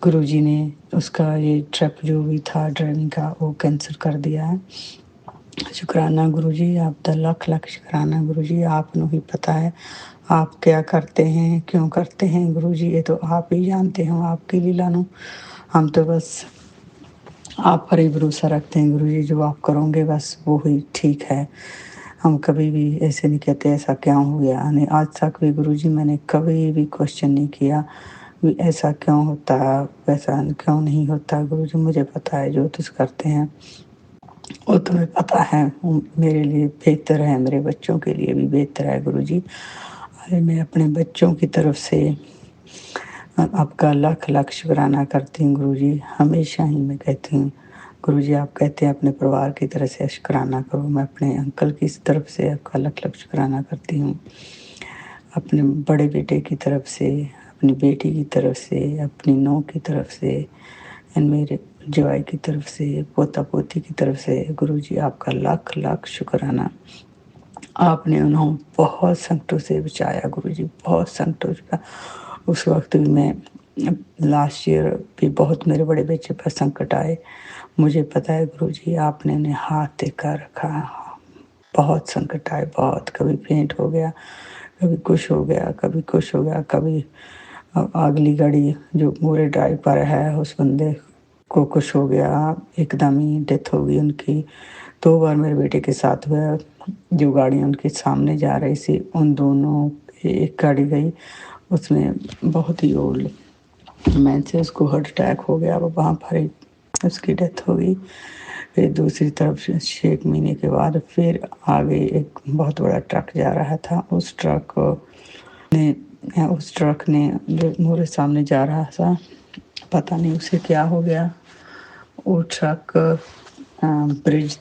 गुरुजी ने उसका ये ट्रिप जो भी था ड्राइविंग का वो कैंसिल कर दिया है। शुक्राना गुरुजी, आपका लख लख शुक्राना गुरुजी। आपको ही पता है आप क्या करते हैं, क्यों करते हैं गुरुजी, ये तो आप ही जानते हो, आपकी लीला नो। हम तो बस आप पर ही भरोसा रखते हैं गुरुजी, जो आप करोगे बस वो ही ठीक है। हम कभी भी ऐसे नहीं कहते ऐसा क्यों हो गया। नहीं, आज तक भी गुरुजी मैंने कभी भी क्वेश्चन नहीं किया भी ऐसा क्यों होता, वैसा क्यों नहीं होता। गुरुजी मुझे पता है जो तुझ करते हैं वो तुम्हें पता है, मेरे लिए बेहतर है, मेरे बच्चों के लिए भी बेहतर है गुरुजी। अरे मैं अपने बच्चों की तरफ से आपका लाख लाख शुक्राना करती हूँ गुरुजी। हमेशा ही मैं कहती हूँ गुरुजी, आप कहते हैं अपने परिवार की तरफ से शुक्राना करो, मैं अपने अंकल की तरफ से आपका लाख लाख शुक्राना करती हूँ, अपने बड़े बेटे की तरफ से, अपनी बेटी की तरफ से, अपनी नौं की तरफ से, एंड मेरे जवाई की तरफ से, पोता पोती की तरफ से। गुरुजी आपका लाख लाख शुक्राना। आपने उन्हें बहुत संकटों से बचाया गुरुजी, बहुत संकटों से। उस वक्त भी मैं लास्ट ईयर भी बहुत मेरे बड़े बच्चे पर संकट आए। मुझे पता है गुरुजी आपने उन्हें हाथ देकर रखा। बहुत संकट आए, बहुत, कभी फेंट हो गया, कभी कुछ हो गया, कभी कुछ हो गया, कभी अगली गाड़ी जो मोरे ड्राइव पर है उस बंदे को कुछ हो गया, एकदम ही डेथ हो गई उनकी। 2 बार मेरे बेटे के साथ हुआ। जो गाड़ी उनके सामने जा रही थी उन दोनों, एक गाड़ी गई उसमें बहुत ही ओल्ड मैन से, उसको हार्ट अटैक हो गया, वहाँ पर ही उसकी डेथ हो गई। फिर दूसरी तरफ 6 महीने के बाद फिर आगे एक बहुत बड़ा ट्रक जा रहा था। उस ट्रक ने जो मेरे सामने जा रहा था, पता नहीं उसे क्या हो गया। वो ट्रक ब्रिज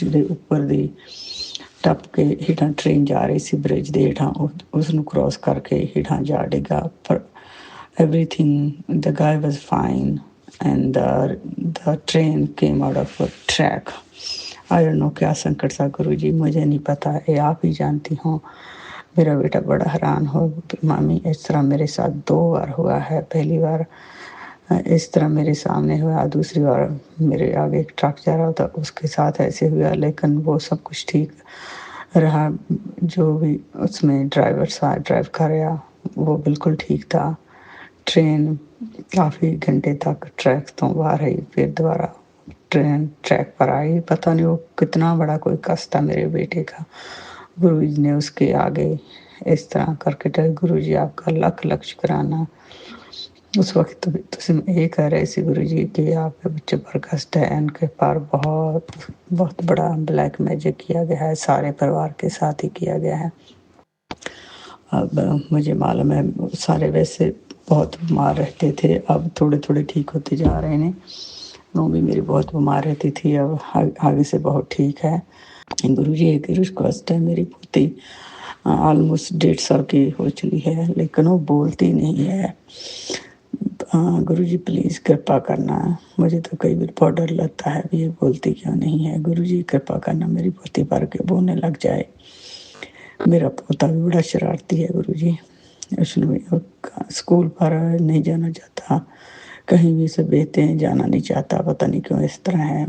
ਦੇ ਉੱਪਰ ਦੀ ਟੱਪ ਕੇ ਹੇਠਾਂ ਟ੍ਰੇਨ ਜਾ ਰਹੀ ਸੀ, ਬ੍ਰਿਜ ਦੇ ਹੇਠਾਂ ਉਸ ਨੂੰ ਕ੍ਰਾਸ ਕਰਕੇ ਹੇਠਾਂ ਜਾ ਡਿੱਗਾ। ਪਰ everything, the guy was fine and the train came out of a track. I don't know क्या संकट था गुरुजी, मुझे नहीं पता, ये आप ही जानती हो। मेरा बेटा बड़ा हैरान हो, मामी इस तरह मेरे साथ 2 बार हुआ है। पहली बार इस तरह मेरे सामने हुआ, दूसरी बार मेरे आगे एक ट्रक जा रहा था उसके साथ ऐसे हुआ, लेकिन वो सब कुछ ठीक रहा। जो भी उसमें ड्राइव कर रहा वो बिल्कुल ठीक था। ट्रेन काफ़ी घंटे तक ट्रैक तो बाहर आई, फिर दोबारा ट्रेन ट्रैक पर आई। पता नहीं वो कितना बड़ा कोई कष्ट था मेरे बेटे का। गुरुजी ने उसके आगे इस तरह करके गुरुजी आपका लख लख शुक्राना। उस वक्त तो तुम ये कह रहे थे गुरुजी कि आपके बच्चे पर कष्ट है, उनके पर बहुत बहुत बड़ा ब्लैक मैजिक किया गया है, सारे परिवार के साथ ही किया गया है। अब मुझे मालूम है सारे वैसे बहुत बीमार रहते थे, अब थोड़े थोड़े ठीक होते जा रहे हैं। वो भी मेरी बहुत बीमार रहती थी, अब आगे से बहुत ठीक है। गुरुजी एक रिक्वेस्ट है, मेरी पोती ऑलमोस्ट 1.5 साल की हो चुकी है, लेकिन वो बोलती नहीं है। गुरुजी प्लीज़ कृपा करना, मुझे तो कई बार डर लगता है भी ये बोलती क्यों नहीं है। गुरुजी कृपा करना मेरी पोती पर के बोलने लग जाए। मेरा पोता भी बड़ा शरारती है गुरुजी, उसने स्कूल पर नहीं जाना चाहता, कहीं भी से बेहते हैं जाना नहीं चाहता, पता नहीं क्यों इस तरह है।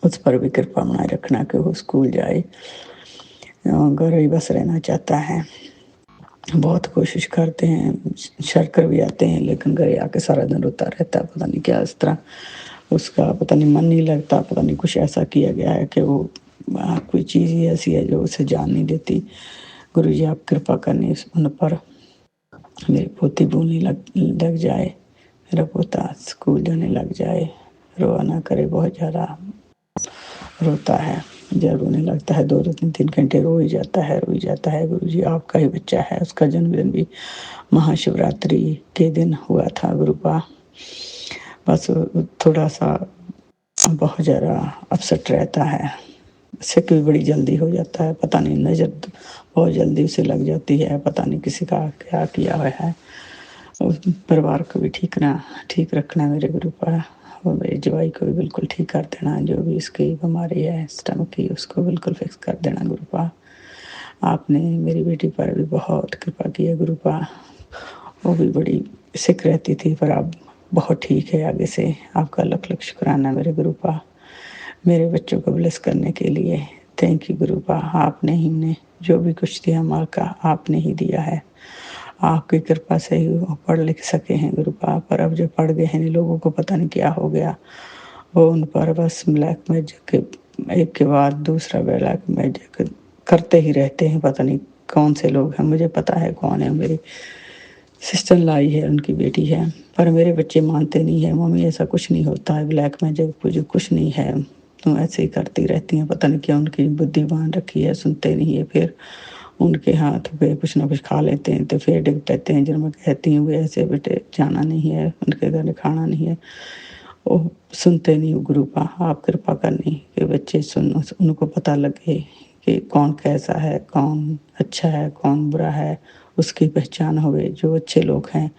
उस पर भी कृपा बनाए रखना कि वो स्कूल जाए, घर ही बस रहना चाहता है। बहुत कोशिश करते हैं, शर कर भी आते हैं, लेकिन घरे आके सारा दिन रोता रहता है। पता नहीं क्या इस तरह उसका पता नहीं मन नहीं लगता, पता नहीं कुछ ऐसा किया गया है कि वो कोई चीज़ ही ऐसी है जो उसे जान नहीं देती। गुरु जी आप कृपा करनी उन पर। मेरी पोती बोलने लग जाए, मेरा पोता स्कूल जाने लग जाए, रोआ ना करे, बहुत ज़्यादा रोता है, जब रोने लगता है 2-2 3-3 घंटे रो ही जाता है, रो ही जाता है। गुरु जी आपका ही बच्चा है, उसका जन्मदिन भी महाशिवरात्रि के दिन हुआ था गुरुपा। बस थोड़ा सा बहुत ज़्यादा अपसेट रहता है, उससे कोई बड़ी जल्दी हो जाता है, पता नहीं नज़र बहुत जल्दी उसे लग जाती है, पता नहीं किसी का क्या किया हुआ है। उस परिवार को भी ठीक रखना मेरे गुरुपा, और मेरे जवाई को भी बिल्कुल ठीक कर देना, जो भी इसकी बीमारी है स्टमक की उसको बिल्कुल फिक्स कर देना गुरुपा। आपने मेरी बेटी पर भी बहुत कृपा की है गुरुपा, वो भी बड़ी सिक रहती थी पर अब बहुत ठीक है आगे से। आपका लख लख शुक्राना मेरे गुरुपा, मेरे बच्चों को ब्लेस करने के लिए। थैंक यू गुरुपा, आपने ही ने जो भी कुछ दिया माँ का आपने ही दिया है, आपकी कृपा से ही वो पढ़ लिख सके हैं गुरुपा। पर अब जो पढ़ गए हैं लोगों को पता नहीं क्या हो गया, वो उन पर बस ब्लैक मैजिक एक के बाद दूसरा ब्लैक मैजिक करते ही रहते हैं। पता नहीं कौन से लोग हैं, मुझे पता है कौन है, मेरी सिस्टर लाई है, उनकी बेटी है, पर मेरे बच्चे मानते नहीं है। मम्मी ऐसा कुछ नहीं होता है, ब्लैक मैजिक कुछ नहीं है, तुम ऐसे ही करती रहती हैं। पता नहीं क्या उनकी बुद्धि बांध रखी है, सुनते नहीं है। फिर उनके हाथ पे कुछ ना कुछ खा लेते हैं तो फिर डिग पड़ते हैं। जब मैं कहती हूँ ऐसे बेटे जाना नहीं है, उनके घर खाना नहीं है, वो सुनते नहीं। गुरुपा आप कृपा करनी कि बच्चे सुन, उनको पता लगे कि कौन कैसा है, कौन अच्छा है, कौन बुरा है, उसकी पहचान होवे। जो अच्छे लोग हैं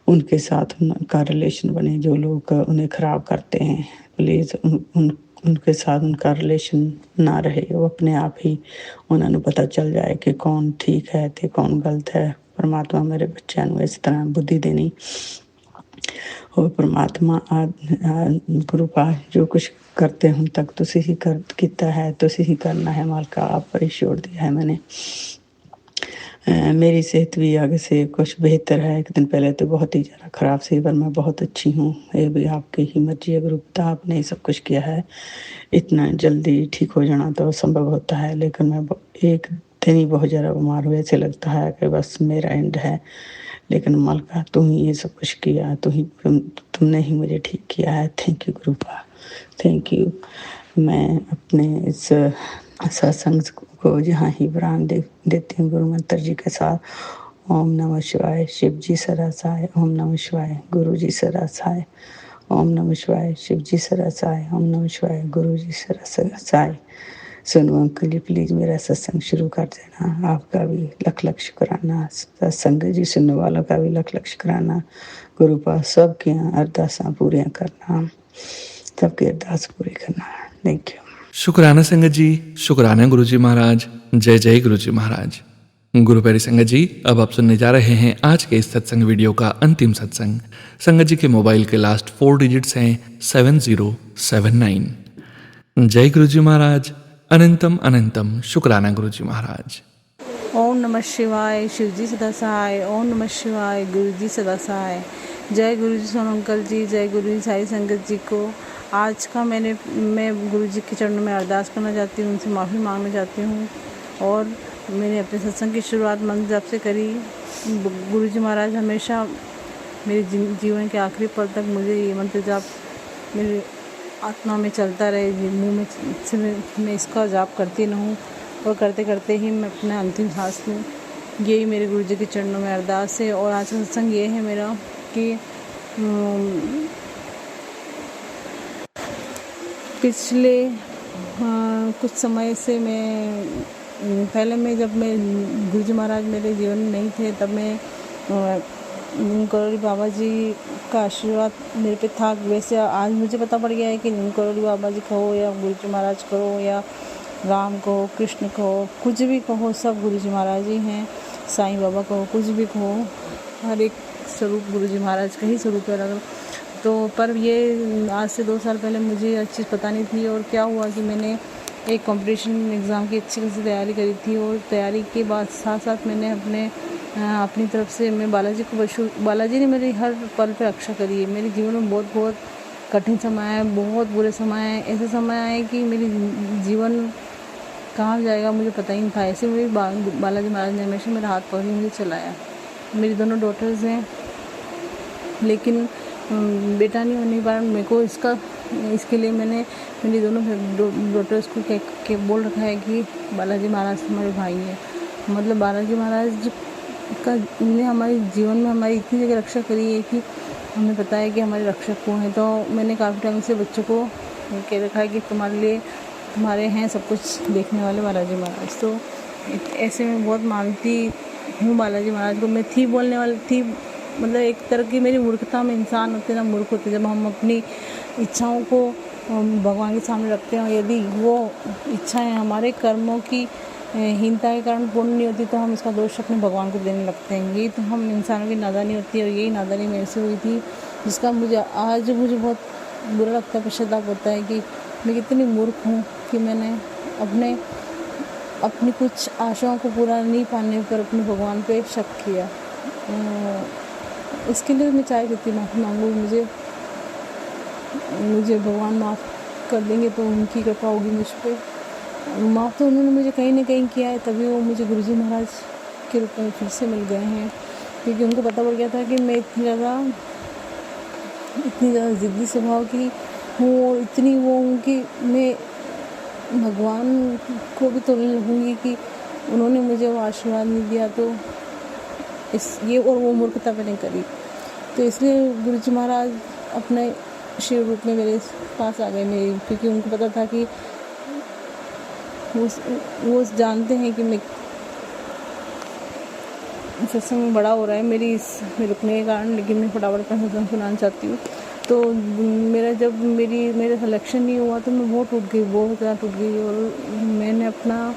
उनके साथ उनका रिलेशन बने, जो लोग उन्हें ख़राब करते हैं प्लीज़ उनके साथ उनका रिलेशन ना रहे। वो अपने आप ही उन्होंने पता चल जाए कि कौन ठीक है तो कौन गलत है। परमात्मा मेरे बच्चों को इस तरह बुद्धि देनी। और परमात्मा गुरुपा जो कुछ करते हम तक तुसी ही किया है, तुसी ही करना है। मालका आप पर ही छोड़ दिया है मैंने। मेरी सेहत भी आगे से कुछ बेहतर है। एक दिन पहले तो बहुत ही ज़्यादा ख़राब थी, पर मैं बहुत अच्छी हूँ। ये भी आपकी ही मर्जी है गुरुपिता, आपने ही सब कुछ किया है। इतना जल्दी ठीक हो जाना तो संभव होता है, लेकिन मैं एक दिन ही बहुत ज़्यादा बीमार हुए, ऐसे लगता है कि बस मेरा एंड है। लेकिन मालका तुम ही ये सब कुछ किया, तुमने ही मुझे ठीक किया है। Thank you गुरुपा, thank you. मैं अपने इस सत्संग को जहाँ ही विराम देती हूँ गुरु मंत्र जी के साथ। ओम नमः शिवाय, शिव जी सदा सहाय। ओम नमः शिवाय, गुरु जी सदा सहाय। ओम नमः शिवाय, शिव जी सदा सहाय। ओम नमः शिवाय, गुरु जी सदा सहाय। सुनो अंकल जी प्लीज़ मेरा सत्संग शुरू कर देना। आपका भी लख लख शुक्राना, सत्संग जी सुनने वालों का भी लख लख शुक्राना। गुरु पास सबके अरदासां पूरियां करना, सबकी अरदास पूरी करना। Thank you. शुक्राना संगत जी, शुक्राना गुरुजी महाराज। जय जय गुरुजी महाराज। गुरु प्यारी संगत जी, अब आप सुनने जा रहे हैं आज के इस सत्संग वीडियो का अंतिम सत्संग। संगत जी के मोबाइल के लास्ट 4 डिजिट्स हैं 7079। जय गुरुजी महाराज। अनंतम अनंतम शुक्राना गुरुजी महाराज। ओम नमः शिवाय, शिव जी सदा सहाय। ओम नमः शिवाय, गुरु जी सदा सहाय। जय गुरु जी सोनम अंकल जी, जय गुरु जी सारी संगत जी को। आज का मैं गुरु जी के चरणों में अरदास करना चाहती हूँ, उनसे माफ़ी मांगना चाहती हूँ। और मैंने अपने सत्संग की शुरुआत मंत्र जाप से करी। गुरु जी महाराज हमेशा मेरे जीवन के आखिरी पल तक मुझे ये मंत्र जाप मेरे आत्मा में चलता रहे, मुँह में से मैं इसका जाप करती रहूँ, और करते करते ही मैं अपने अंतिम सांस में। यही मेरे गुरु जी के चरणों में अरदास है। और आज का सत्संग ये है मेरा कि पिछले कुछ समय से जब मैं गुरु जी महाराज मेरे जीवन में नहीं थे, तब मैं करोली बाबा जी का आशीर्वाद मेरे पे था। वैसे आज मुझे पता पड़ गया है कि करोली बाबा जी कहो या गुरु जी महाराज कहो या राम कहो, कृष्ण कहो, कुछ भी कहो, सब गुरु जी महाराज ही हैं। साईं बाबा कहो, कुछ भी कहो, हर एक स्वरूप गुरु जी महाराज का ही स्वरूप है अलग। तो पर ये आज से 2 साल पहले मुझे अच्छी पता नहीं थी। और क्या हुआ कि मैंने एक कंपटीशन एग्ज़ाम की अच्छी खासी तैयारी करी थी, और तैयारी के बाद साथ साथ मैंने अपने अपनी तरफ से मैं बालाजी ने मेरी हर पल पे रक्षा करी है। मेरे जीवन में बहुत बहुत कठिन समय है, बहुत बुरे समय है, ऐसे समय आए कि मेरी जीवन कहाँ जाएगा मुझे पता ही नहीं था। ऐसे मेरे बालाजी महाराज ने हमेशा मेरा हाथ पकड़ मुझे चलाया। मेरी दोनों डॉटर्स हैं, लेकिन बेटा नहीं होने के कारण मेरे को इसके लिए मैंने मेरी दोनों डॉटर्स को के बोल रखा है कि बालाजी महाराज हमारे भाई हैं। मतलब बालाजी महाराज ने हमारे जीवन में हमारी इतनी जगह रक्षा करी है कि हमें पता है कि हमारे रक्षक कौन है। तो मैंने काफ़ी टाइम से बच्चों को कह रखा है कि तुम्हारे हैं सब कुछ देखने वाले बालाजी महाराज। तो ऐसे में बहुत मानती हूँ बालाजी महाराज को। मैं थी बोलने वाली थी, मतलब एक तरह की मेरी मूर्खता में, इंसान होते ना मूर्ख होते, जब हम अपनी इच्छाओं को भगवान के सामने रखते हैं, यदि वो इच्छाएं हमारे कर्मों की हीनता के कारण पूर्ण नहीं होती तो हम इसका दोष अपने भगवान को देने लगते हैं। यही तो हम इंसानों की नादानी होती है, और यही नादानी मेरे से हुई थी, जिसका मुझे बहुत बुरा लगता है, पश्चाताप होता है कि मैं कितनी मूर्ख हूँ कि मैंने अपनी कुछ आशाओं को पूरा नहीं पाने पर अपने भगवान पे शक किया। इसके लिए मैं चाहे कितनी माफ़ी मांगू, मुझे भगवान माफ़ कर देंगे तो उनकी कृपा होगी मुझ पर। माफ़ तो उन्होंने मुझे कहीं ना कहीं किया है, तभी वो मुझे गुरुजी महाराज के रूप में फिर से मिल गए हैं, क्योंकि उनको पता पड़ गया था कि मैं इतनी ज़्यादा ज़िद्दी स्वभाव की हूँ और इतनी वो हूँ कि मैं भगवान को भी तोड़ने लगूँगी कि उन्होंने मुझे वो आशीर्वाद नहीं दिया, तो वो मूर्खता मैंने करी। तो इसलिए गुरुजी महाराज अपने शिव रूप में मेरे पास आ गए मेरी, क्योंकि उनको पता था कि वो जानते हैं कि मैं सत्संग में बड़ा हो रहा है मेरे रुकने के कारण, लेकिन मैं फटाफट का सत्संग सुनाना चाहती हूँ। तो मेरा सिलेक्शन नहीं हुआ तो मैं बहुत ज़्यादा टूट गई, और मैंने अपना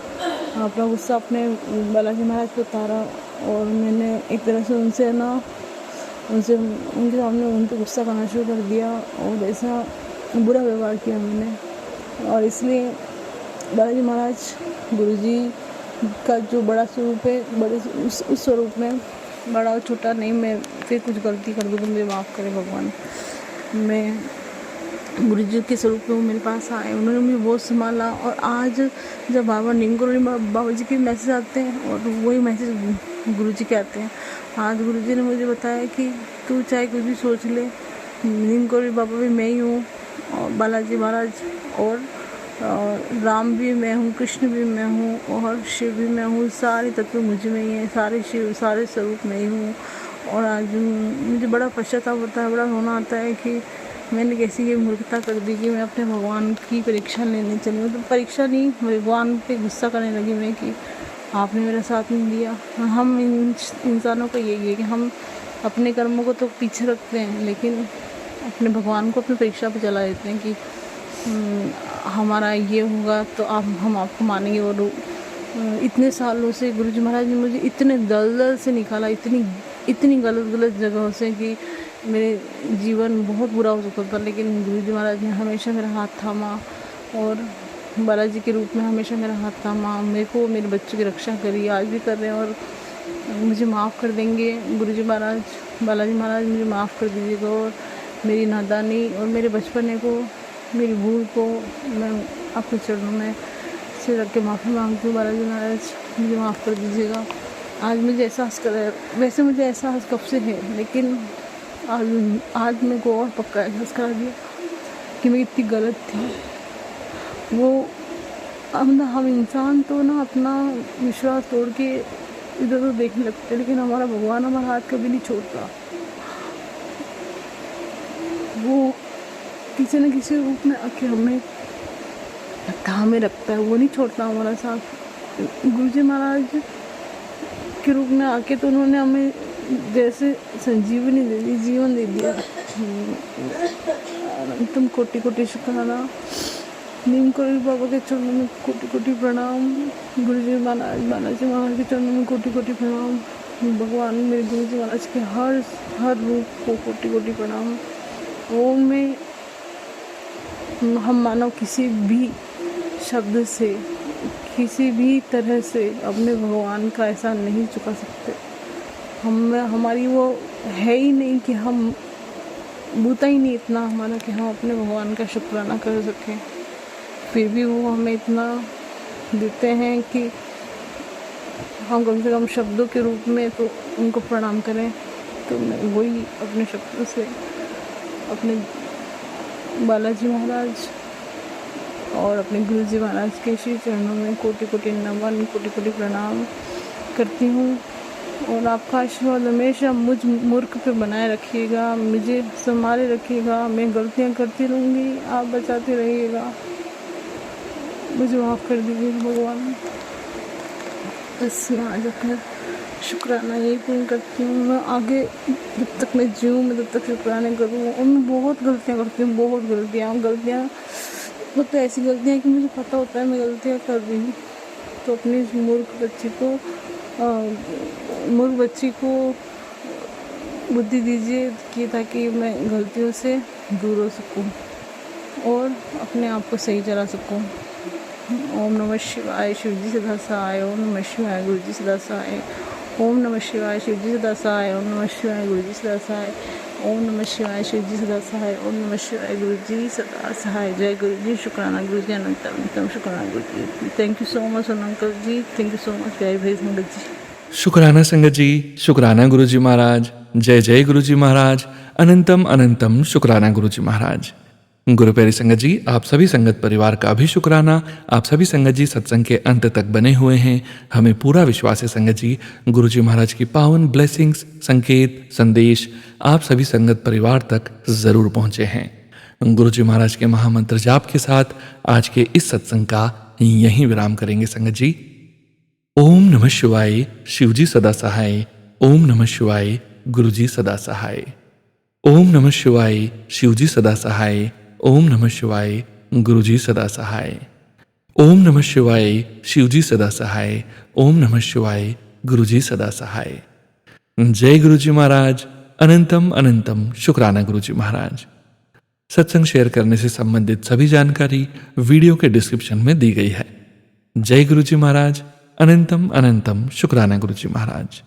गुस्सा अपने बालाजी महाराज पे उतारा, और मैंने एक तरह से उनके सामने उन पर गुस्सा करना शुरू कर दिया, और ऐसा बुरा व्यवहार किया मैंने। और इसलिए बालाजी महाराज गुरुजी का जो बड़ा स्वरूप है, उस स्वरूप में बड़ा और छोटा नहीं, मैं फिर कुछ गलती कर दूँ तो मुझे माफ़ करे भगवान। मैं गुरुजी के स्वरूप में वो मेरे पास आए, उन्होंने मुझे बहुत संभाला। और आज जब बाबा नीम करोली बाबा जी के मैसेज आते हैं और वही मैसेज गुरुजी के आते हैं, आज गुरुजी ने मुझे बताया कि तू चाहे कुछ भी सोच ले, नीम करोली बाबा भी मैं ही हूँ, और बालाजी महाराज और राम भी मैं हूँ, कृष्ण भी मैं हूँ, और शिव भी मैं हूँ, सारे तत्व मुझ में ही हैं, सारे स्वरूप मैं ही हूँ। और आज मुझे बड़ा पश्चाताप होता है, बड़ा रोना आता है कि मैंने कैसी ये मूर्खता कर दी कि मैं अपने भगवान की परीक्षा लेने चली हूँ। तो परीक्षा नहीं, भगवान पे गुस्सा करने लगी मैं कि आपने मेरा साथ नहीं दिया। हम इंसानों का यही है कि हम अपने कर्मों को तो पीछे रखते हैं, लेकिन अपने भगवान को अपनी परीक्षा पे चला देते हैं कि हमारा ये होगा तो हम आपको मानेंगे। और इतने सालों से गुरुजी महाराज ने मुझे इतने दलदल से निकाला, इतनी गलत जगहों से कि मेरे जीवन बहुत बुरा हो चुका था, लेकिन गुरुजी महाराज ने हमेशा मेरा हाथ थामा, और बालाजी के रूप में हमेशा मेरा हाथ थामा, मेरे को मेरे बच्चों की रक्षा करी, आज भी कर रहे हैं, और मुझे माफ़ कर देंगे गुरुजी महाराज, बालाजी महाराज मुझे माफ़ कर दीजिएगा। और मेरी नादानी और मेरे बचपने को, मेरी भूल को मैं अपने चरणों में सिर रख के माफ़ी मांगती हूँ। बालाजी महाराज मुझे माफ़ कर दीजिएगा। आज मुझे एहसास कर रहा है, वैसे मुझे एहसास कब से है, लेकिन आज मेरे को और पक्का एहसास करा दिया कि मैं इतनी गलत थी। वो हम इंसान तो ना अपना विश्वास तोड़ के इधर उधर देखने लगते, लेकिन हमारा भगवान हमारा हाथ कभी नहीं छोड़ता। वो किसी न किसी रूप में आके हमें थामे रखता है, वो नहीं छोड़ता हमारा साथ। गुरुजी महाराज के रूप में आके तो उन्होंने हमें जैसे संजीवनी दे दी, जीवन दे दिया। तुम कोटि कोटि शुक्राना, नीम करोली बाबा के चरणों में कोटि कोटि प्रणाम, गुरुजी महाराज बालाजी महाराज के चरणों में कोटि कोटि प्रणाम, भगवान मेरे गुरुजी महाराज के हर रूप को कोटि कोटि प्रणाम। ओम में हम मानव किसी भी शब्द से, किसी भी तरह से अपने भगवान का एहसान नहीं चुका सकते। हमारी वो है ही नहीं कि हम बूता ही नहीं इतना हमारा कि हम अपने भगवान का शुक्राना कर सकें। फिर भी वो हमें इतना देते हैं कि हम कम से कम शब्दों के रूप में तो उनको प्रणाम करें। तो मैं वही अपने शब्दों से अपने बालाजी महाराज और अपने गुरु जी महाराज के श्री चरणों में कोटि कोटि नमन, कोटि कोटि प्रणाम करती हूँ। और आपका आशीर्वाद हमेशा मुझ मूर्ख पे बनाए रखिएगा, मुझे संभाले रखिएगा। मैं गलतियाँ करती रहूँगी, आप बचाते रहिएगा, मुझे माफ़ कर दीजिए भगवान। बस मैं आज अपना शुक्राना यही पूर्ण करती हूँ। मैं आगे जब तक मैं जीऊँ मैं तब तक शुक्राना करूँ। और मैं बहुत गलतियाँ करती हूँ, बहुत गलतियाँ मतलब ऐसी गलतियाँ कि मुझे पता होता है मैं गलतियाँ कर रही हूँ। तो अपनी इस मूर्ख बच्ची को बुद्धि दीजिए कि ताकि मैं गलतियों से दूर हो सकूँ और अपने आप को सही चला सकूँ। ओम नमः शिवाय, शिवजी सदा सहाय। ओम नमः शिवाय, गुरुजी सदा सहाय। ओम नमः शिवाय, शिवजी सदा सहाय। ओम नमः शिवाय, गुरुजी सदा सहाय। ओम नमः शिवाय, शिवजी सदा सहाय। ओम नमः शिवाय, गुरुजी सदा सहाय। जय गुरुजी, शुक्राना गुरुजी, अनंतम शुक्राना गुरुजी। Thank you so much uncle जी, थैंक यू सो मच प्यारे भाई संगत जी। शुक्राना संगत जी, शुक्राना गुरुजी महाराज। जय जय गुरुजी महाराज, अनंतम अनंतम शुक्राना गुरुजी महाराज। गुरु प्यारी संगत जी, आप सभी संगत परिवार का भी शुक्राना। आप सभी संगत जी सत्संग के अंत तक बने हुए हैं। हमें पूरा विश्वास है संगत जी, गुरुजी महाराज की पावन ब्लेसिंग्स, संकेत, संदेश आप सभी संगत परिवार तक जरूर पहुंचे हैं। गुरुजी महाराज के महामंत्र जाप के साथ आज के इस सत्संग का यहीं विराम करेंगे संगत जी। ओम नमः शिवाय, शिवजी सदा सहाय। ओम नमः शिवाय, गुरुजी सदा सहाय। ओम नमः शिवाय, शिवजी सदा सहाय। ओम नमः शिवाय, गुरुजी सदा सहाय। ओम नमः शिवाय, शिवजी सदा सहाय। ओम नमः शिवाय, गुरुजी सदा सहाय। जय गुरुजी महाराज, अनंतम अनंतम शुक्राना गुरुजी महाराज। सत्संग शेयर करने से संबंधित सभी जानकारी वीडियो के डिस्क्रिप्शन में दी गई है। जय गुरुजी महाराज, अनंतम अनंतम शुक्राना गुरुजी महाराज।